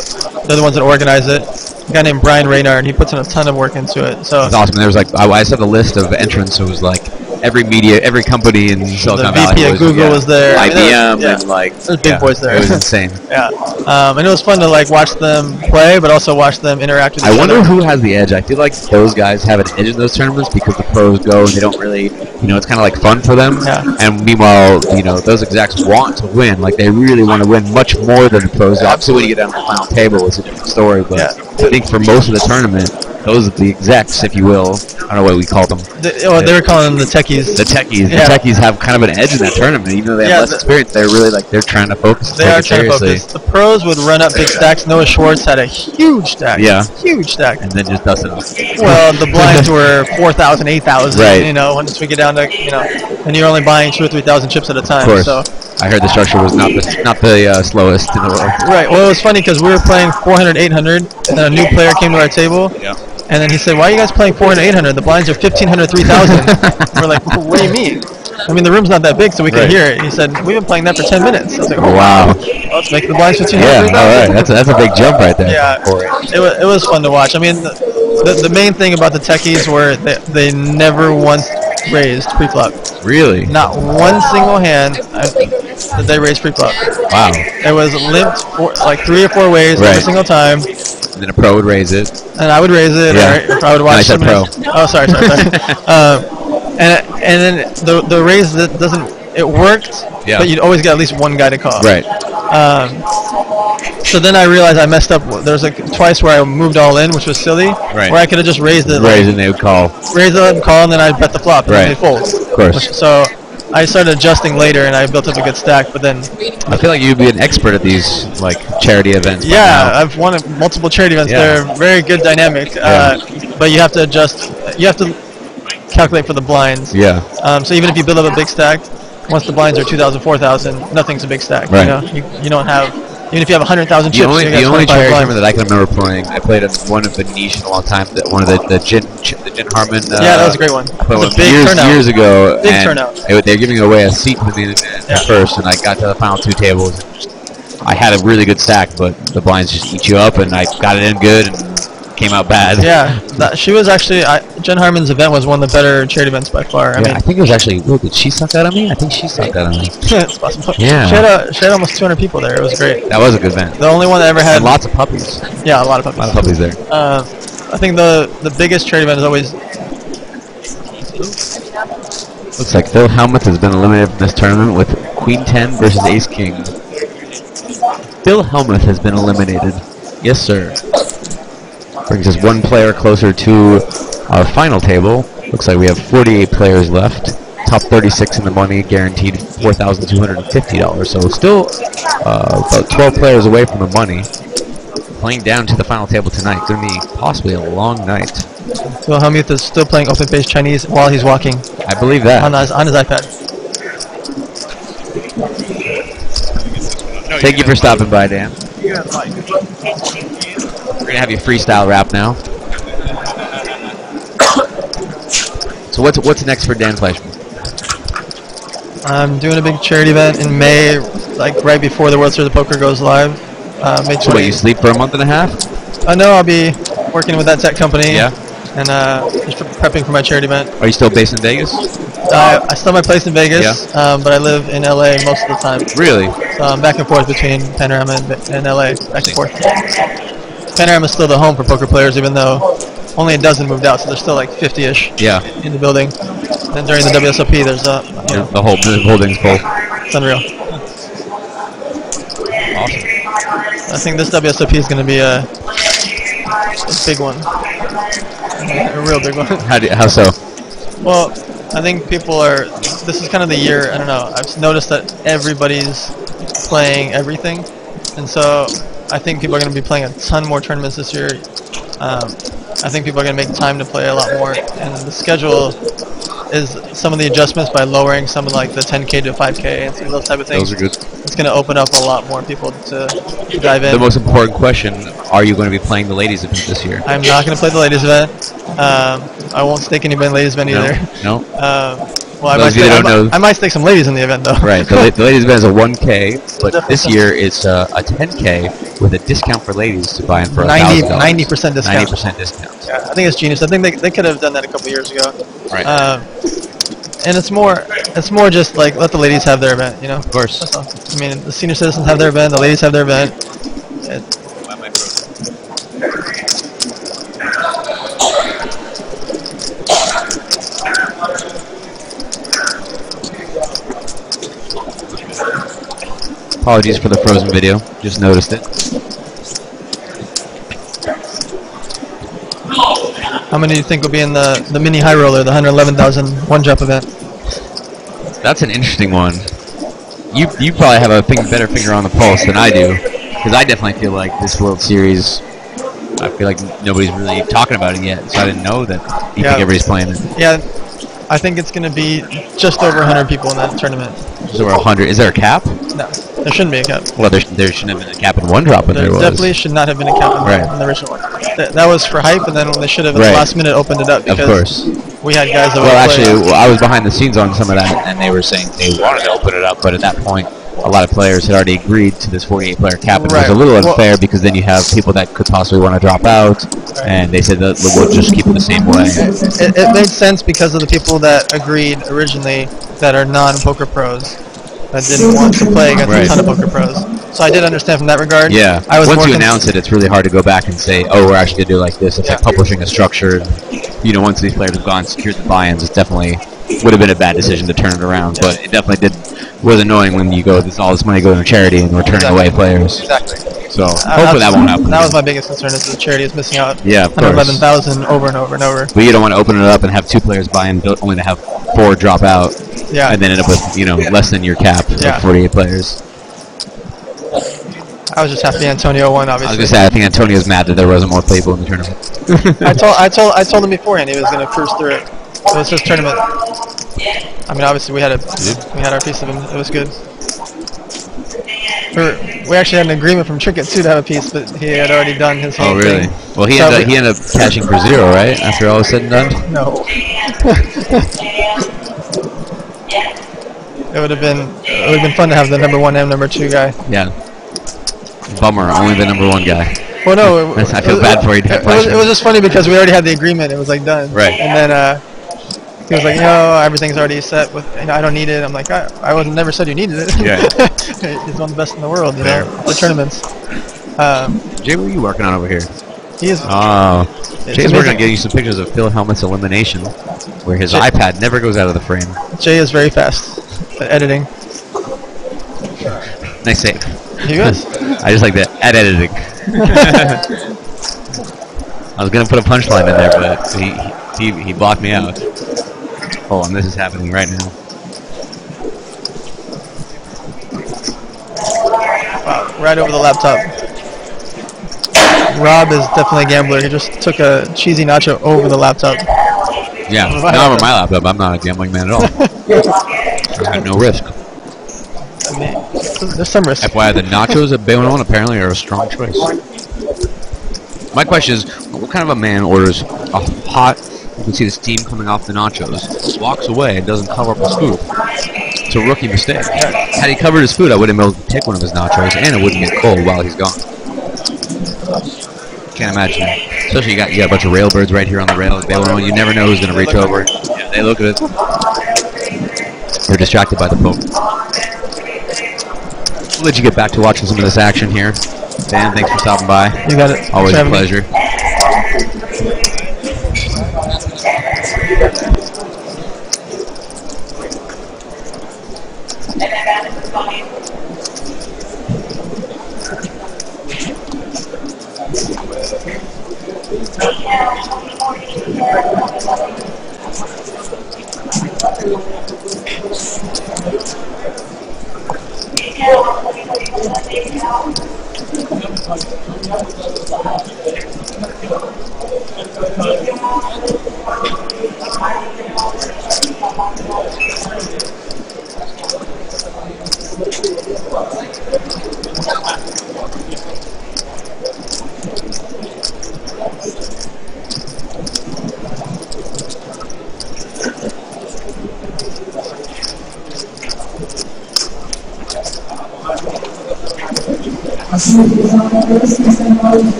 the ones that organize it. A guy named Brian Raynard, and he puts in a ton of work into it. So It's awesome. There was like I saw the list of entrants. It was like every company in Silicon Valley. VP of Google was there. I mean, IBM yeah. and like There's big boys there. It was insane. yeah, and it was fun to like watch them play, but also watch them interact with each I wonder other. who has the edge. I feel like those guys have an edge in those tournaments because the pros go and they don't really, it's kind of like fun for them. Yeah. And meanwhile, those execs want to win. Like they really want to win much more than the pros. Obviously, when you get down to the final table, it's a different story. But Yeah. I think for most of the tournament, those are the execs, if you will. I don't know what we call them. They were calling them the techies. The techies. Yeah. The techies have kind of an edge in that tournament, even though they have Yeah, less experience. They're really they're trying to focus. They take are it trying to seriously. focus. The pros would run up big stacks. Noah Schwartz had a huge stack. Yeah. Huge stack. And then just dust it off. Well, the blinds were 4,000, 8,000. Right. Once we get down to, and you're only buying 2,000 or 3,000 chips at a time. Of course. So. I heard the structure was not the slowest in the world. Right. Well, it was funny because we were playing 400, 800, and then a new player came to our table. Yeah. And then he said, "Why are you guys playing 400, 800? The blinds are 1,500, 3,000." We're like, "What do you mean?" I mean, the room's not that big, so we can Right. hear it. He said, "We've been playing that for 10 minutes." I was like, Oh, wow. Let's make the blinds 1,500, Yeah. 3,000. All right. That's a big jump right there. Yeah, it was fun to watch. I mean, the main thing about the techies were they never once raised pre-flop. Really? Not one single hand did they raise pre-flop. Wow. It was limped like 3 or 4 ways every Right. single time, And then a pro would raise it. and I would raise it, Yeah. or if I would watch. I said somebody- Oh, sorry. And then the raise that it worked, Yeah. but you'd always get at least one guy to call. Right. So then I realized I messed up. There was twice where I moved all in, which was silly. Right. Where I could have just raised it. Raise and they would call. Raise it and call, and then I'd bet the flop, and then Right. they fold. Of course. So I started adjusting later, and I built up a good stack. But then, I feel like you'd be an expert at these charity events. by yeah, now. I've won multiple charity events. Yeah. They're very good dynamic, but you have to adjust. You have to calculate for the blinds. Yeah. So even if you build up a big stack, once the blinds are 2,000, 4,000, nothing's a big stack. Right. You don't have. Even if you have 100,000 The chips, only you got charity 25 tournament blinds. that I can remember playing, I played at one of the niche in a long time. One of the Jin Harmon. Yeah, that was a great one. I played It was one a big years turnout. years ago. Big and turnout. They were giving away a seat to the Yeah. first, and I got to the final 2 tables. And I had a really good stack, but the blinds just eat you up, and I got it in good and came out bad. Yeah, she was actually Jen Harmon's event was one of the better charity events by far. I Yeah, mean, I think it was actually. Did she suck out on me? I think she sucked out on me. it's possible. Yeah. She had almost 200 people there. It was great. That was a good event. The only one that ever had And lots of puppies. yeah, a lot of A puppies. lot of puppies there. I think the biggest charity event is always Looks like Phil Helmuth has been eliminated from this tournament with Queen 10 versus Ace King. Phil Helmuth has been eliminated. Yes, sir. Brings us 1 player closer to our final table. Looks like we have 48 players left. Top 36 in the money, guaranteed $4,250. So still about 12 players away from the money. Playing down to the final table tonight. It's going to be possibly a long night. Phil Helmuth is still playing open face Chinese while he's walking I believe that. on his iPad. Thank you for stopping by, Dan. We're gonna have you freestyle rap now. So what's next for Dan Fleischman? I'm doing a big charity event in May, like right before the World Series of Poker goes live. May 20. So what, you sleep for a month and a half? No, I'll be working with that tech company. Yeah. And just prepping for my charity event. Are you still based in Vegas? I still have my place in Vegas, but I live in LA most of the time. Really? So I'm back and forth between Panorama and LA, back and forth. Panorama is still the home for poker players, even though only a dozen moved out, so there's still like 50-ish Yeah. in the building. And during the WSOP, there's The whole building's full. it's unreal. Awesome. I think this WSOP is going to be a big one, a real big one. How so? Well, I think people are. This is kind of the year. I don't know. I've noticed that everybody's playing everything, and so I think people are going to be playing a ton more tournaments this year. I think people are going to make time to play a lot more, and the schedule is some of the adjustments by lowering some of like the 10K to 5K and some of those type of things. Those are good. It's going to open up a lot more people to dive in. The most important question, are you going to be playing the ladies event this year? I'm not going to play the ladies event. I won't stake anybody in the ladies event either. No? Well, Those of you that don't know- I might stake some ladies in the event though. Right. The ladies event is a 1K, but Definitely. this year it's a 10K with a discount for ladies to buy in for 90% $1,000. discount. 90% discount. Yeah, I think it's genius. I think they could have done that a couple years ago. Right. And it's more just like let the ladies have their event, you know. Of course. That's all. I mean, the senior citizens have their event, the ladies have their event. Apologies for the frozen video. Just noticed it. How many do you think will be in the mini high roller, the 111,000 one drop event? That's an interesting one. You probably have a better finger on the pulse than I do, because I definitely feel like this World Series, I feel like nobody's really talking about it yet, so I didn't know that you think everybody's playing it. Yeah, I think it's going to be just over 100 people in that tournament. There's over 100. Is there a cap? No, there shouldn't be a cap. Well, there shouldn't have been a cap in one drop, but there was. Definitely should not have been a cap in, Right. in the original one. That was for hype, and then they should have at Right. the last minute opened it up Of because course. we had guys that Well, would actually, I was behind the scenes on some of that, and they were saying they wanted to open it up, but at that point, a lot of players had already agreed to this 48-player cap, and it was Right. a little Well- unfair because then you have people that could possibly want to drop out, and they said that we'll just keep it the same way. It made sense because of the people that agreed originally that are non-poker pros that didn't want to play against Right. a ton of poker pros. So I did understand from that regard. Yeah. I was Once more you con- announce it, it's really hard to go back and say, oh, we're actually going to do it like this. It's like publishing a structure. And, you know, once these players have gone secured the buy-ins, it definitely would have been a bad decision to turn it around. But it definitely was annoying when you go, all this money going to charity and we're turning away players. Exactly. So hopefully that won't happen. That was my biggest concern is the charity is missing out. Yeah, of course. 111,000 over and over and over. But you don't want to open it up and have 2 players buy in, only to have 4 drop out, Yeah. and then end up with, you know, less than your cap Yeah. of 48 players. I was just happy Antonio won, I was obviously. going to say, I think Antonio's mad that there wasn't more people in the tournament. I told him beforehand he was going to cruise through it. It was his tournament. I mean, obviously we had our piece of him. It was good. We actually had an agreement from Trinket too to have a piece, but he had already done his whole Oh, really? thing. Well, he ended up cashing for 0, right? After all is said and done? No. It would have been fun to have the number 1 and number 2 guy. Yeah. Bummer, only the number 1 guy. Well, no, I feel bad for you. It was just funny because we already had the agreement. It was like done. Right. And then he was like, no, everything's already set. With I don't need it. I'm like, I was never said you needed it. Yeah. He's one of the best in the world, you know, for tournaments. Jay, what are you working on over here? He is. Oh. It's Jay's working amazing. on getting you some pictures of Phil Helmut's elimination, where his iPad never goes out of the frame. Jay is very fast at editing. Nice save. He is. I just like that. At editing. I was going to put a punchline in there, but he blocked me out. Hold on, this is happening right now. Wow, right over the laptop. Rob is definitely a gambler. He just took a cheesy nacho over the laptop. Yeah, not on my laptop. I'm not a gambling man at all. I have no risk. I mean, there's some risk. FYI, the nachos at Bayonne apparently are a strong choice. My question is, what kind of a man orders a hot, you can see the steam coming off the nachos, walks away and doesn't cover up his food? It's a rookie mistake. Had he covered his food, I wouldn't be able to take one of his nachos, and it wouldn't get cold while he's gone. Can't imagine. Especially you got a bunch of railbirds right here on the rail. You never know who's going to reach over. Yeah, they look at it. They're distracted by the poke. We'll let you get back to watching some of this action here. Dan, thanks for stopping by. You got it. Always a Thanks for having me. pleasure.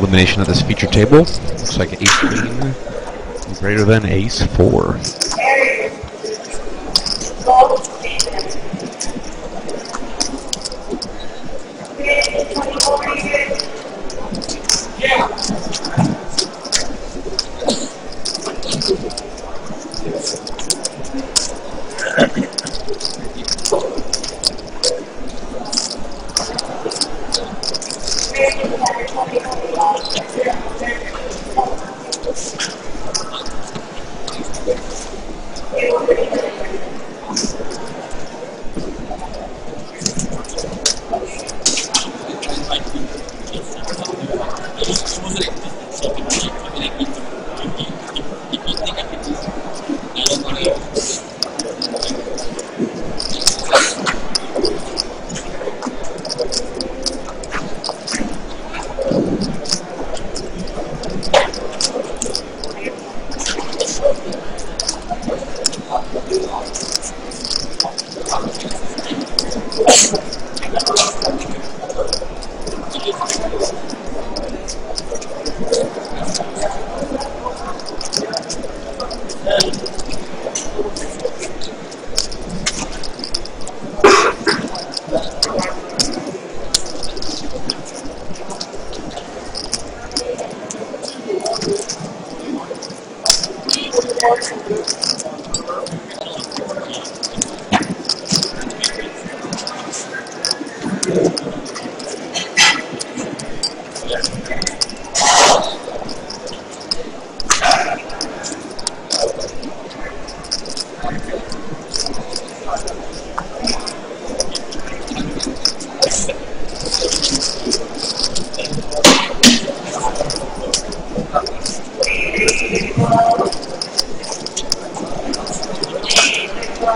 illumination of this feature table. Looks like ace queen greater than ace 4.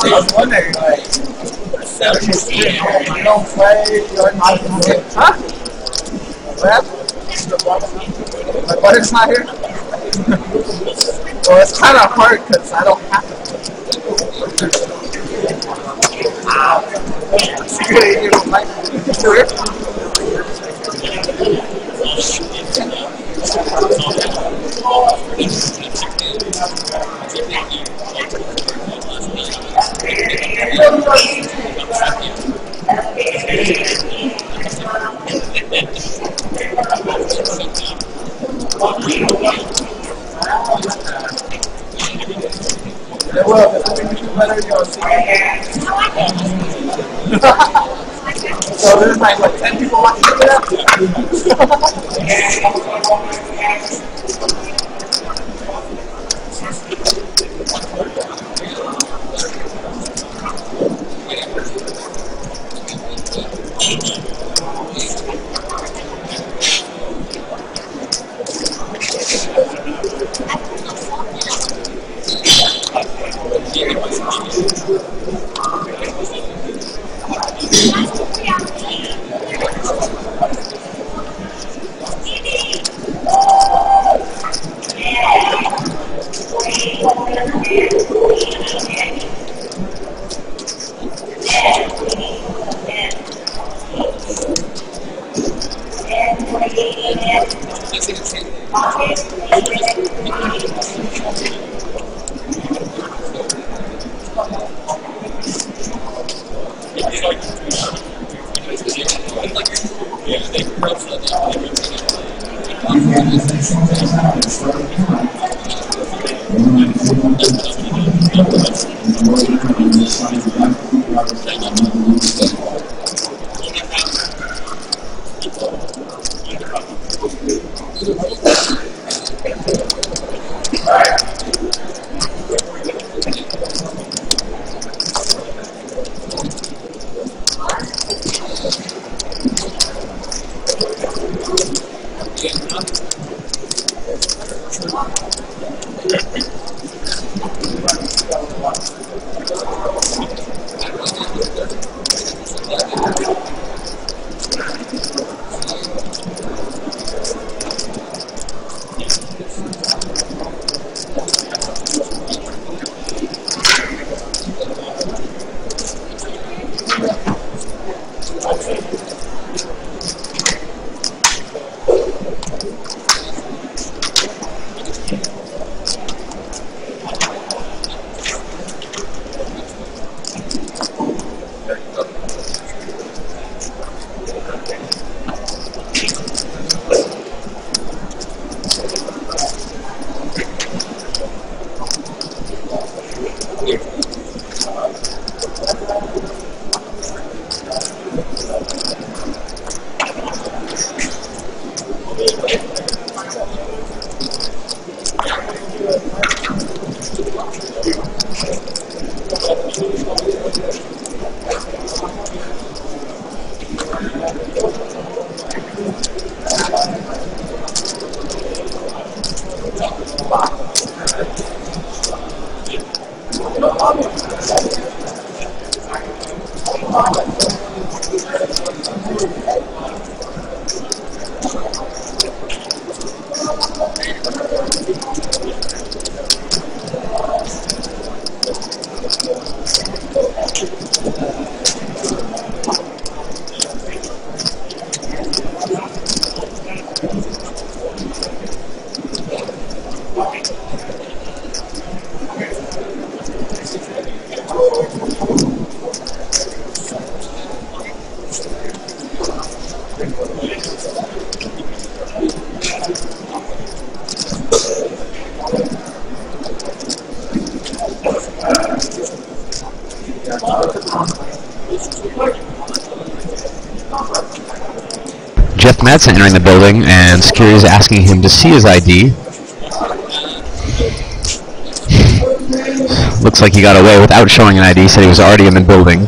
I was wondering, like, you don't play, you're not huh? What happened? My butter's not here? Well, it's kind of hard because I don't have to. Secretly, you don't like well, if we do better, you'll see. So there's like, what, 10 people watching that? Jeff Madsen entering the building, and security is asking him to see his ID. Looks like he got away without showing an ID, said he was already in the building.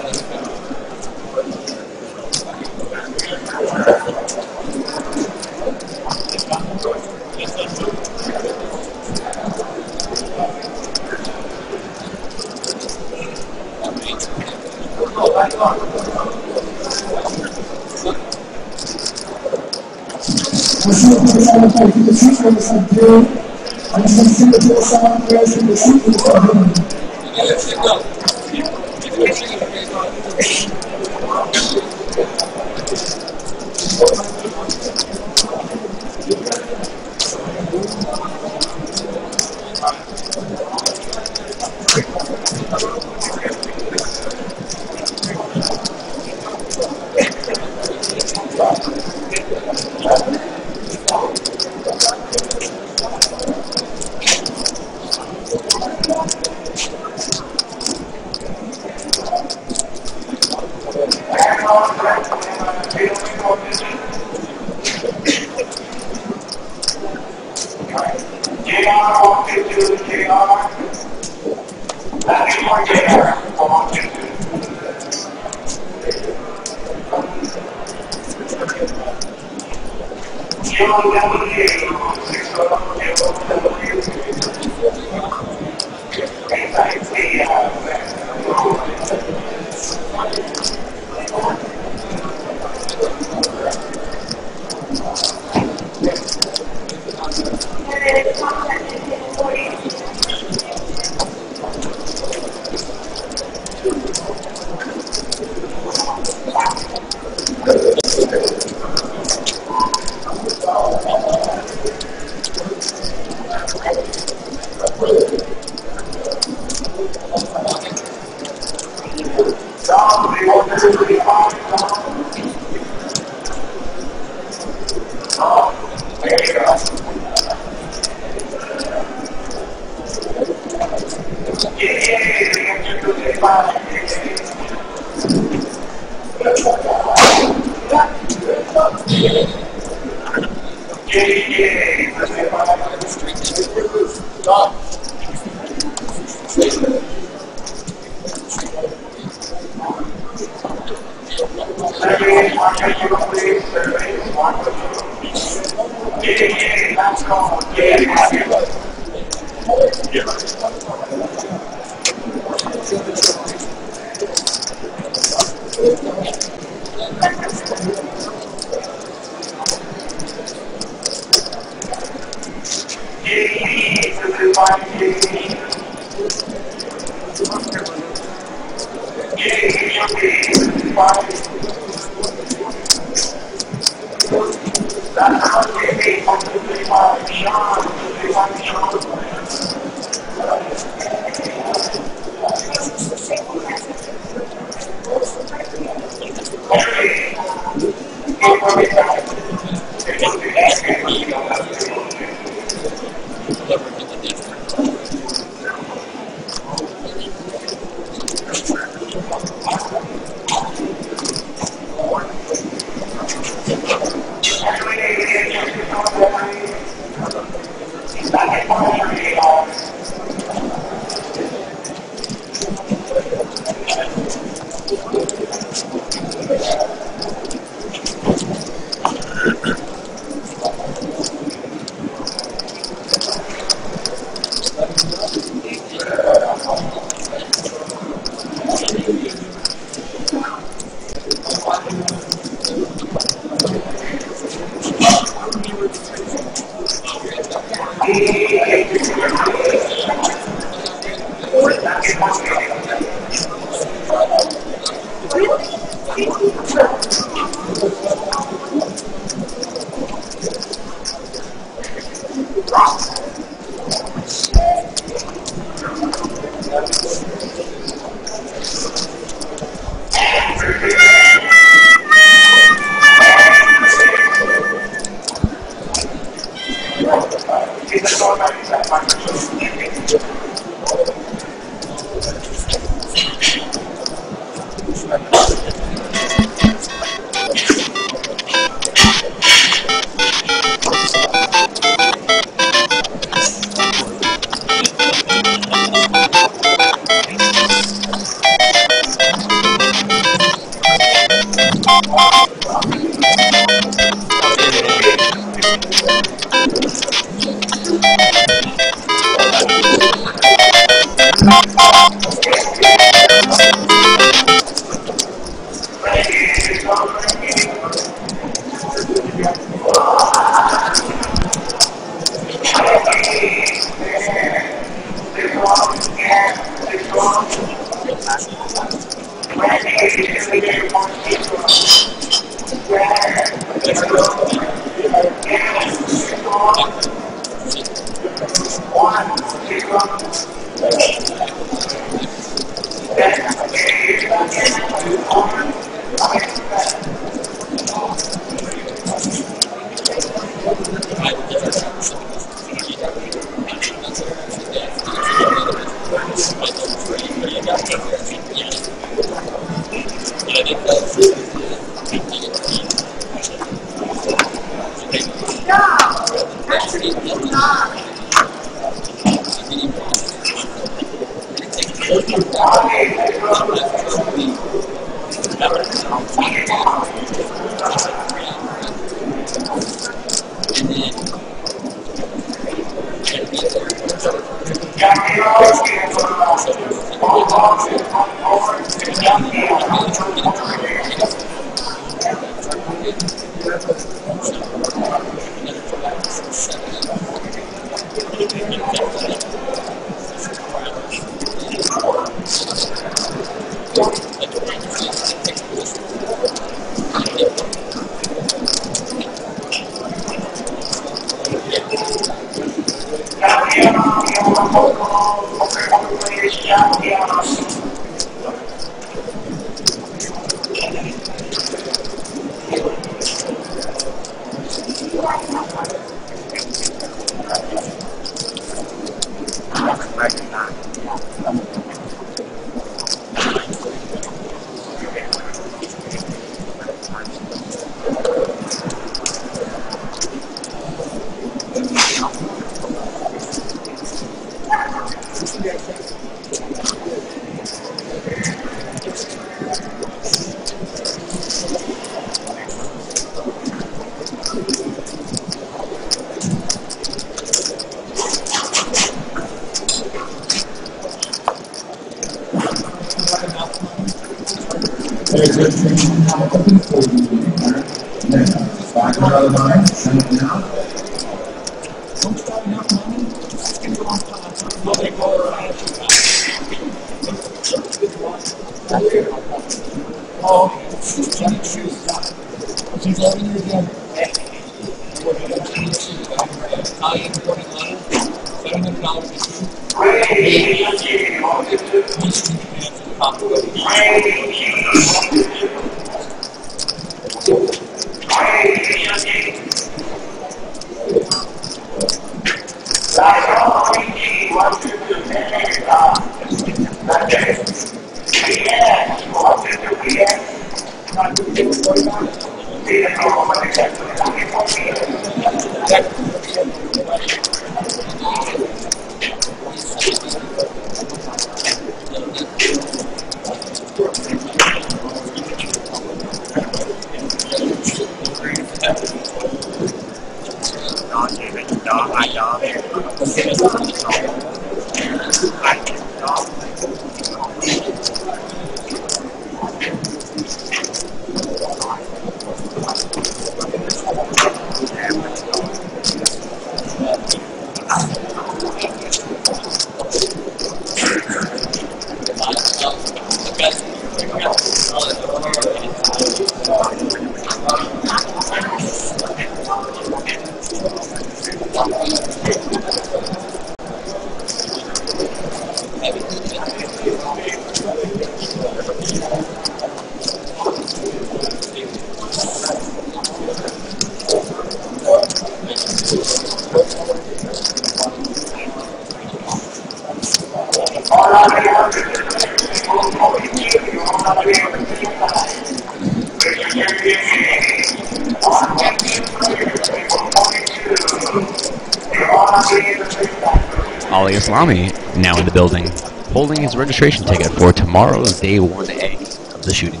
Ali Islami now in the building, holding his registration ticket for tomorrow's day 1A of the shooting.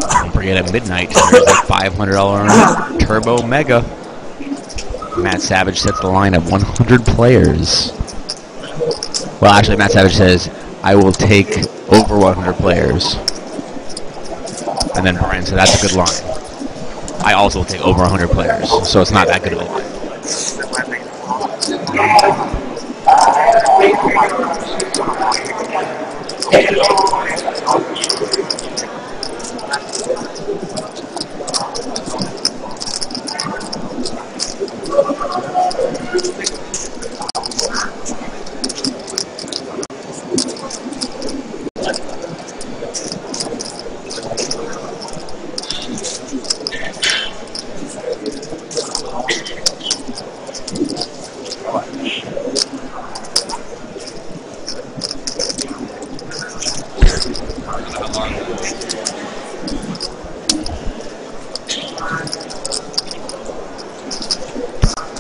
Don't forget at midnight, there's a $500 Turbo Mega. Matt Savage sets the line at 100 players. Well, actually, Matt Savage says, I will take over 100 players. And then Brian said, that's a good line. I also will take over 100 players, so it's not that good of a line.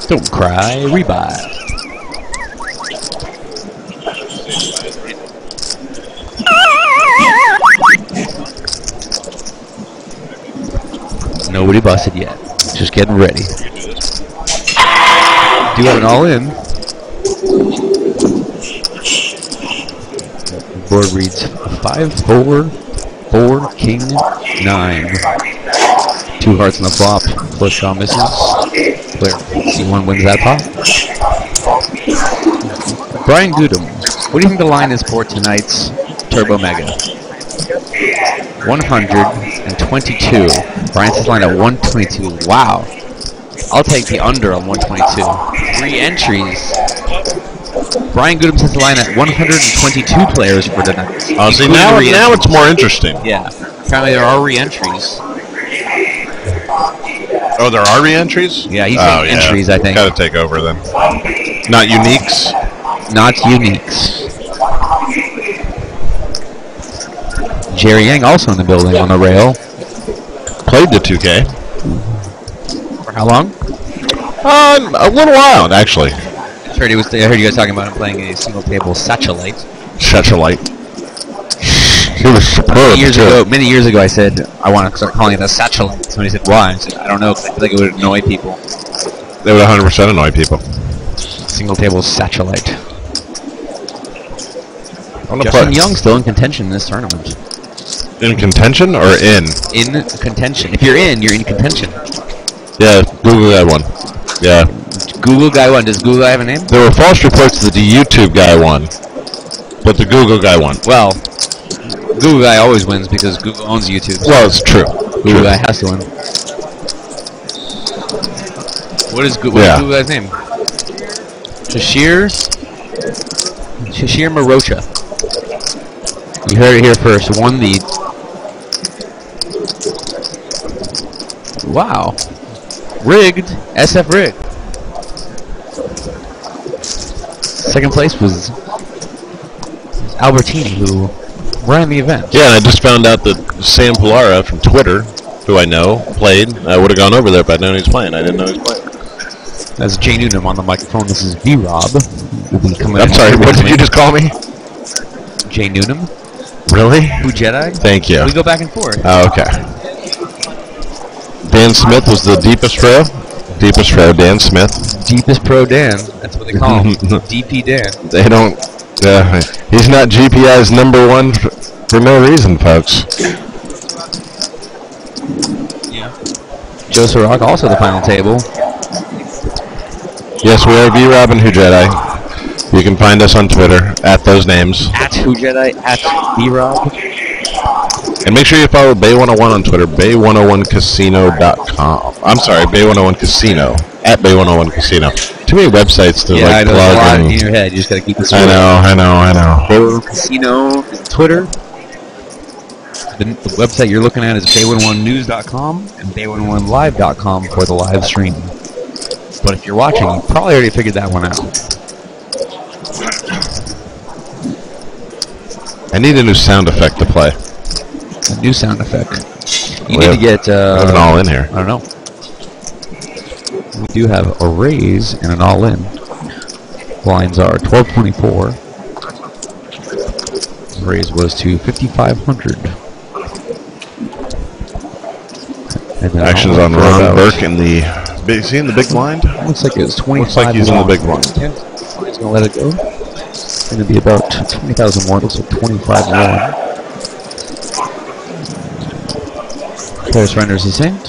Don't cry, rebuy. Nobody busted yet. Just getting ready. Do have an all-in. The board reads 5-4, 4, king, 9. 2 hearts on the flop. Flush draw misses. Player C1 wins that pot. Brian Goodham, what do you think the line is for tonight's Turbo Mega? 122. Brian says line at 122. Wow. I'll take the under on 122. 3 entries. Brian Goodham says the line at 122 players for tonight. Oh, see, now it's more interesting. Yeah. Apparently there are re-entries. Oh, there are re-entries? Yeah, he's saying entries, I think. Gotta take over then. Not uniques? Not uniques. Jerry Yang also in the building on the rail. Played the 2K. For how long? A little while, actually. I heard you guys talking about him playing a single table satellite. Satellite. He was superb. Many years ago, I said I want to start calling it a satellite. Somebody said, why? I said, I don't know, because I feel like it would annoy people. They would 100% annoy people. Single table satellite. want to Justin play Young still in contention in this tournament. in contention or in? In contention. If you're in, you're in contention. Yeah, Google Guy won. Yeah. Google Guy won. Does Google Guy have a name? There were false reports that the YouTube guy won, but the Google guy won. Well, Google Guy always wins because Google owns YouTube. Well, it's true. Google Guy has to win. What is Google Guy's name? Shashir Marocha. You heard it here first. Won the... Wow. Rigged. SF rigged. Second place was Albertini, who ran the event. Yeah, and I just found out that Sam Pilara from Twitter, who I know, played. I would have gone over there if I'd known he was playing. I didn't know he was playing. That's Jay Noonan on the microphone. This is B-Rob. We'll be coming I'm in sorry, what did you just call me? Jay Noonan. Really? Who Jedi? Thank you. We go back and forth. Oh, okay. Dan Smith was the deepest row. Deepest row, Dan Smith. Deepest Pro Dan. That's what they call him. DP Dan. They don't... he's not GPI's #1 for no reason, folks. Yeah. Joe Ciroc, also the final table. Yes, we are B-Rob and Who Jedi. You can find us on Twitter at those names. At Who Jedi, at B-Rob. And make sure you follow Bay101 on Twitter, bay101casino.com. I'm sorry, Bay101 Casino, at Bay101 Casino. Too many websites to Yeah, I like know, there's a lot plug in and... your head. You just gotta keep this I know. Bay101 Casino, Twitter. The website you're looking at is bay101news.com and bay101live.com for the live stream. But if you're watching, you probably already figured that one out. I need a new sound effect to play. A new sound effect. You We need have- to get... We have an all in here. I don't know. We do have a raise and an all-in. Lines are 1224. The raise was to 5,500. And then Actions on all-in for Ron about- Burke in the... Is he in the big blind? Looks like it's 25. Looks like he's in the big one. Yeah, he's gonna let it go. It's gonna be about 20,000 more. Looks like 25 more. Player surrenders his hand.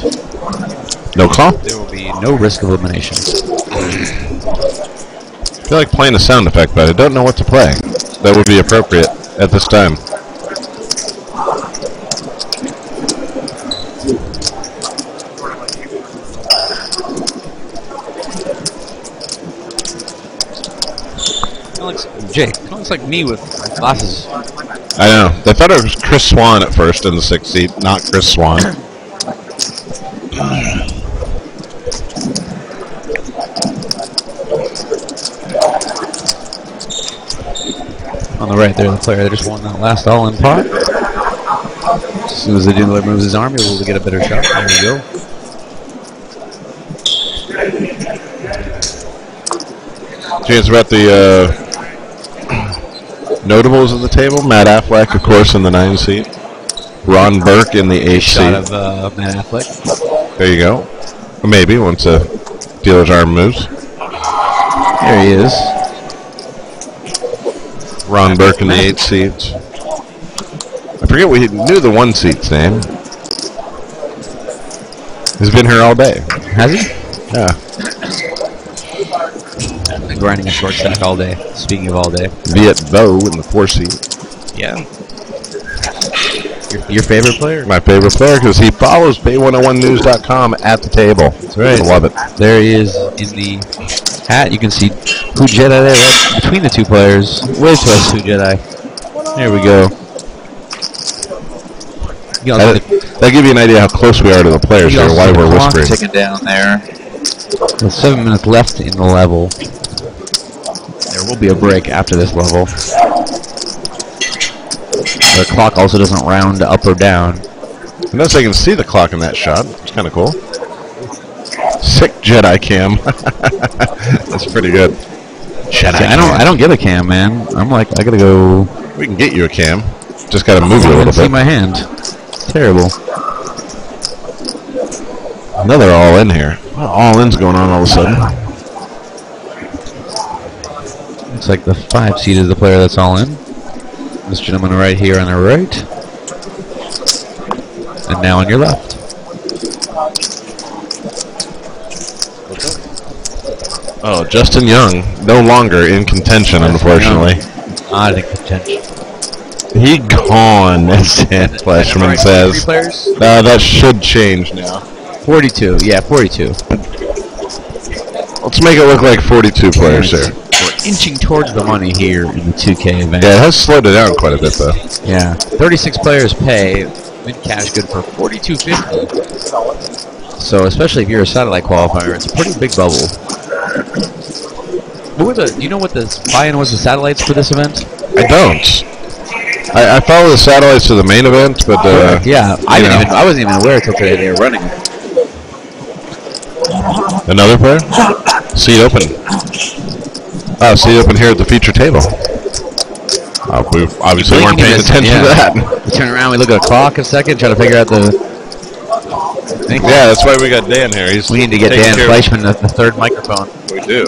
No call? There will be no risk of elimination. I feel like playing a sound effect, but I don't know what to play. That would be appropriate at this time. Jake, it looks like me with glasses. I know. They thought it was Chris Swan at first in the 6th seat, not Chris Swan. On the right there, the player that just won that last all-in pot. As soon as the dealer moves his arm, he'll be able to get a better shot. There we go. James, about the notables of the table. Matt Affleck, of course, in the 9 seat. Ron Burke in the 8 Shot seat. of Matt Affleck. There you go. Or maybe once the dealer's arm moves. There he is. Ron Burke in the 8 seats. I forget we knew the 1 seat's name. He's been here all day. Has he? Yeah. Been grinding a short stack all day. Speaking of all day. Viet Vo in the 4 seat. Yeah. Your favorite player? My favorite player because he follows Bay101news.com at the table. That's right. I love it. There he is in the hat. You can see Who Jedi there right between the two players. Wave to us, Who Jedi. There we go. You know, That'll give you an idea how close we are to the players here, why we're whispering. Ticking down there. With 7 minutes left in the level. There will be a break after this level. The clock also doesn't round up or down. I notice I can see the clock in that shot. It's kind of cool. Sick Jedi cam. That's pretty good. Jedi. See, I don't get a cam, man. I'm like, I gotta go. We can get you a cam. Just gotta move I you a can't little see bit. my hand. It's terrible. Another all in here. Well, all in's going on all of a sudden. Looks like the 5 seed is the player that's all in. This gentleman right here on the right. And now on your left. Oh, Justin Young, no longer in contention, unfortunately. Not in contention. He gone, as Dan Fleshman says. That should change now. 42, yeah, 42. Let's make it look like 42 players here. We're inching towards the money here in the 2K event. Yeah, it has slowed it down quite a bit, though. Yeah, 36 players pay. Win cash good for $42.50. So, especially if you're a satellite qualifier, it's a pretty big bubble. What were do you know what the buy-in was to satellites for this event? I don't. I follow the satellites to the main event, but yeah, I wasn't even aware until today they were running. Another player? Seat open. Seat open here at the feature table. We obviously weren't paying attention to that. We turn around, we look at a clock a second, try to figure out the... Yeah, that's why we got Dan here. We need to get Dan Fleischman the third microphone. We do.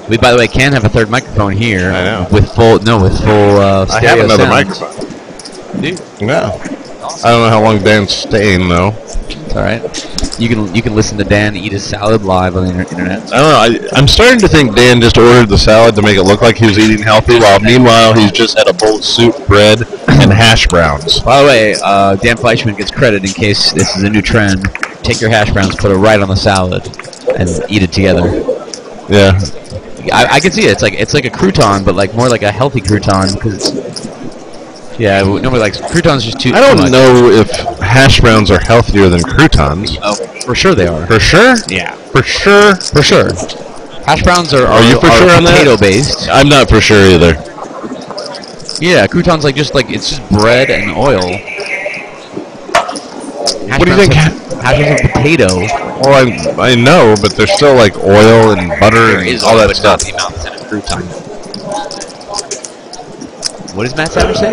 We, by the way, can have a third microphone here. I know. With full stereo I have another sound. microphone. Do you? No. I don't know how long Dan's staying, though. It's alright. You can listen to Dan eat his salad live on the internet. I don't know. I'm starting to think Dan just ordered the salad to make it look like he was eating healthy, while meanwhile he's just had a bowl of soup, bread, and hash browns. By the way, Dan Fleischman gets credit in case this is a new trend. Take your hash browns, put it right on the salad, and eat it together. Yeah. I can see it. It's like a crouton, but like more like a healthy crouton because nobody likes croutons. Just too. I don't much. know if hash browns are healthier than croutons. Oh, for sure they are. For sure? Yeah. For sure? For sure. Hash browns are you for sure on that? Potato based. I'm not for sure either. Yeah, croutons it's just bread and oil. What do you think? Hash browns are potato. Well, I know, but there's still like oil and butter and all that stuff. The amount that's in a crouton. What does Matt Savage say?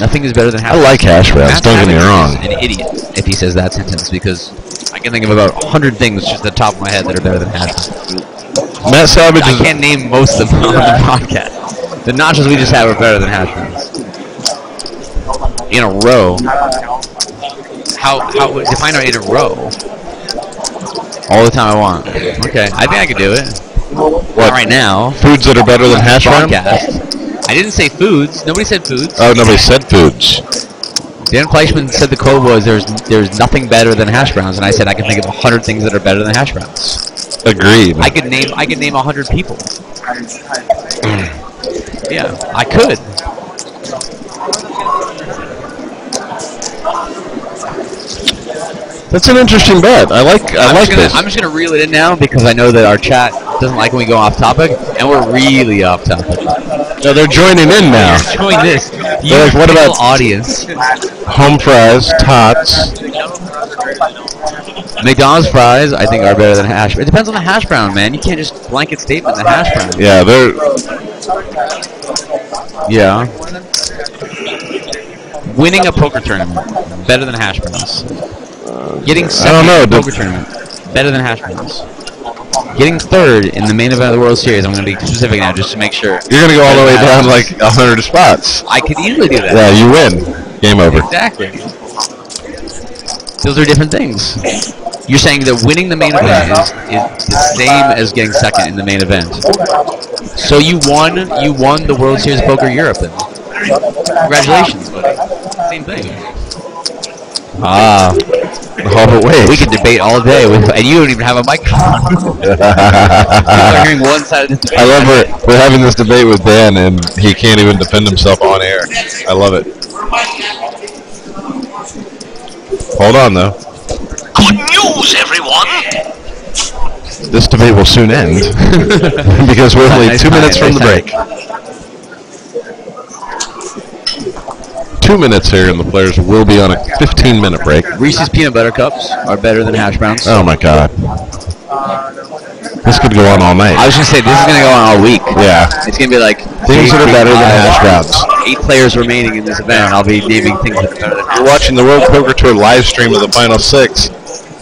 Nothing is better than hash I like hash browns. Matt Don't get me Savage wrong. is an idiot if he says that sentence because I can think of about 100 things just at the top of my head that are better than hash browns. Matt Savage I is. can't name most of them on the podcast. The nachos we just had were better than hash browns. In a row. How define in a row? All the time I want. Okay, I think I could do it. What? Not right now. Foods that are better than hash browns? I didn't say foods. Nobody said foods. Oh, nobody said foods. Dan Fleischman said the quote was, "There's nothing better than hash browns," and I said I can think of 100 things that are better than hash browns. Agreed. I could name 100 people. Yeah, I could. That's an interesting bet. I like this. I'm just gonna reel it in now because I know that our chat doesn't like when we go off topic, and we're really off topic. No, they're joining in now. Join this. They're like, what about audience? Home fries, tots. McDonald's fries, I think, are better than hash. It depends on the hash brown, man. You can't just blanket statement the hash brown. Yeah, they're. Yeah. Winning a poker tournament, better than hash browns. Getting second in a poker tournament, better than hash browns. Getting third in the main event of the World Series, I'm going to be specific now just to make sure. You're going to go all the way down like 100 spots. I could easily do that. Yeah, you win. Game over. Exactly. Those are different things. You're saying that winning the main event is the same as getting second in the main event. So you won the World Series of Poker Europe then. Congratulations, buddy. Same thing. But wait. We could debate all day, and you don't even have a microphone. People are hearing one side of this debate. I love we're having this debate with Dan, and he can't even defend himself on air. I love it. Hold on, though. Good news, everyone! This debate will soon end because we're only 2 minutes from the break. 2 minutes here, and the players will be on a 15-minute break. Reese's peanut butter cups are better than hash browns. Oh my God! This could go on all night. I was going to say this is going to go on all week. Yeah. It's going to be like things that are better than hash browns. 8 players remaining in this event, and I'll be naming things that are better than hash browns. You're watching the World Poker Tour live stream of the Final 6.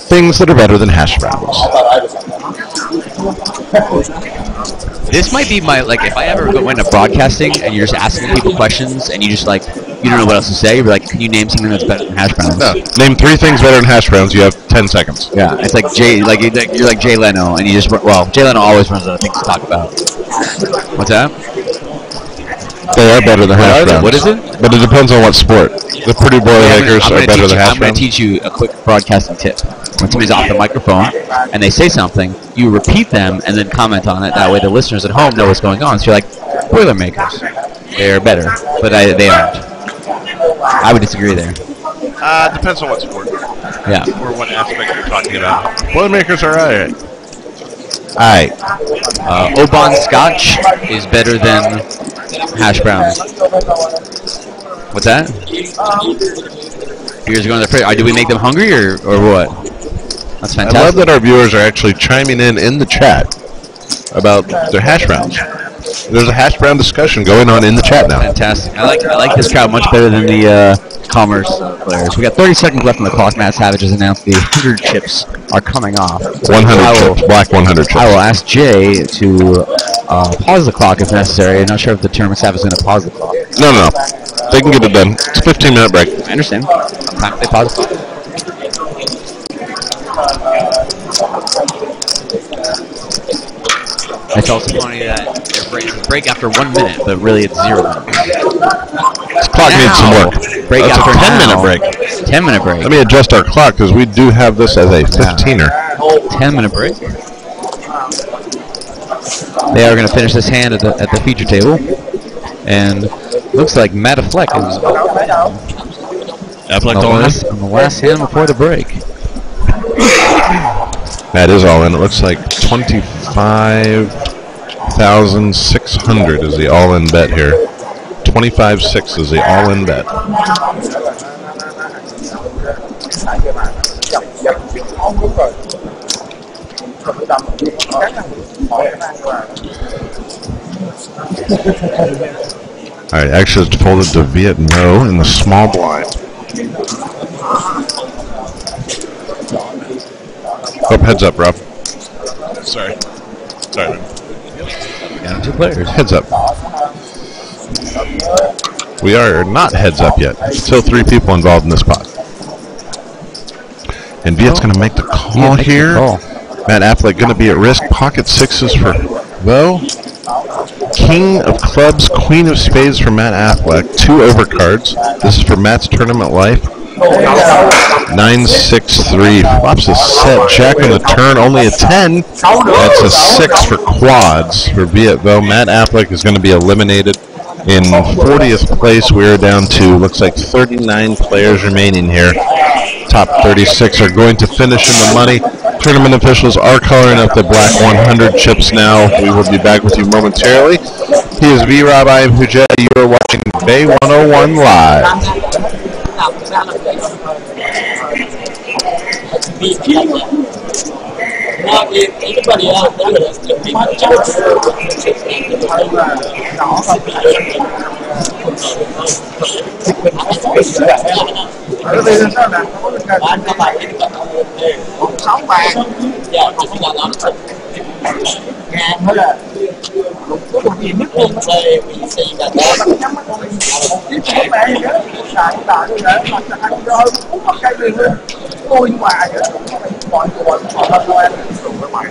Things that are better than hash browns. This might be my, like, if I ever go into broadcasting and you're just asking people questions and you just, like, you don't know what else to say, you're like, can you name something that's better than hash browns? No. Name 3 things better than hash browns. You have 10 seconds. Yeah, it's like you're like Jay Leno, and you just, well, Jay Leno always runs out of things to talk about. What's that? They are better than hash browns. What is it? But it depends on what sport. The Purdue Boilermakers are better than hash I'm going browns. to teach you a quick broadcasting tip. When somebody's off the microphone and they say something, you repeat them and then comment on it. That way the listeners at home know what's going on. So you're like, Boilermakers. They're better, but they aren't. I would disagree there. Depends on what sport. Yeah. Or what aspect you're talking about. Boilermakers are alright. Alright. Oban Scotch is better than hash browns. What's that? Viewers are going to the fridge. Do we make them hungry or what? That's fantastic. I love that our viewers are actually chiming in the chat about their hash browns. There's a hash brown discussion going on in the chat now. Fantastic. I like this crowd much better than the Commerce players. We got 30 seconds left on the clock. Matt Savage has announced the 100 chips are coming off. 100 chips. Black 100 chips. I will ask Jay to pause the clock if necessary. I'm not sure if the Tournament staff is going to pause the clock. No. They can get it done. It's a 15-minute break. I understand. Sometimes they pause the clock. It's also funny that there's a break after 1 minute, but really it's 0 minutes. This clock needs some work. Break That's after a 10-minute break. 10-minute break. Let me adjust our clock because we do have this as a 15er. 10-minute break. They are going to finish this hand at the feature table, and looks like Matt Affleck is on the last hand before the break. That is all in. It looks like 25,600 is the all-in bet here. 25.6 is the all-in bet. All right, actually it's folded to Viet No in the small blind. Oh, heads up, Rob. Sorry. Down 2 players. Heads up. We are not heads up yet. Still 3 people involved in this pot. And Viet's going to make the call here. Matt Affleck going to be at risk. Pocket 6s for Vo. King of clubs, Queen of spades for Matt Affleck. 2 overcards. This is for Matt's tournament life. 9-6-3. Flops a set. Jack on the turn. Only a 10. That's a 6 for quads for Viet Vo. Matt Affleck is going to be eliminated. In 40th place, we are down to, looks like 39 players remaining here. Top 36 are going to finish in the money. Tournament officials are coloring up the black 100 chips now. We will be back with you momentarily. He is V-Rob, I am Hujet. You are watching Bay 101 Live. Everybody else, they're going to be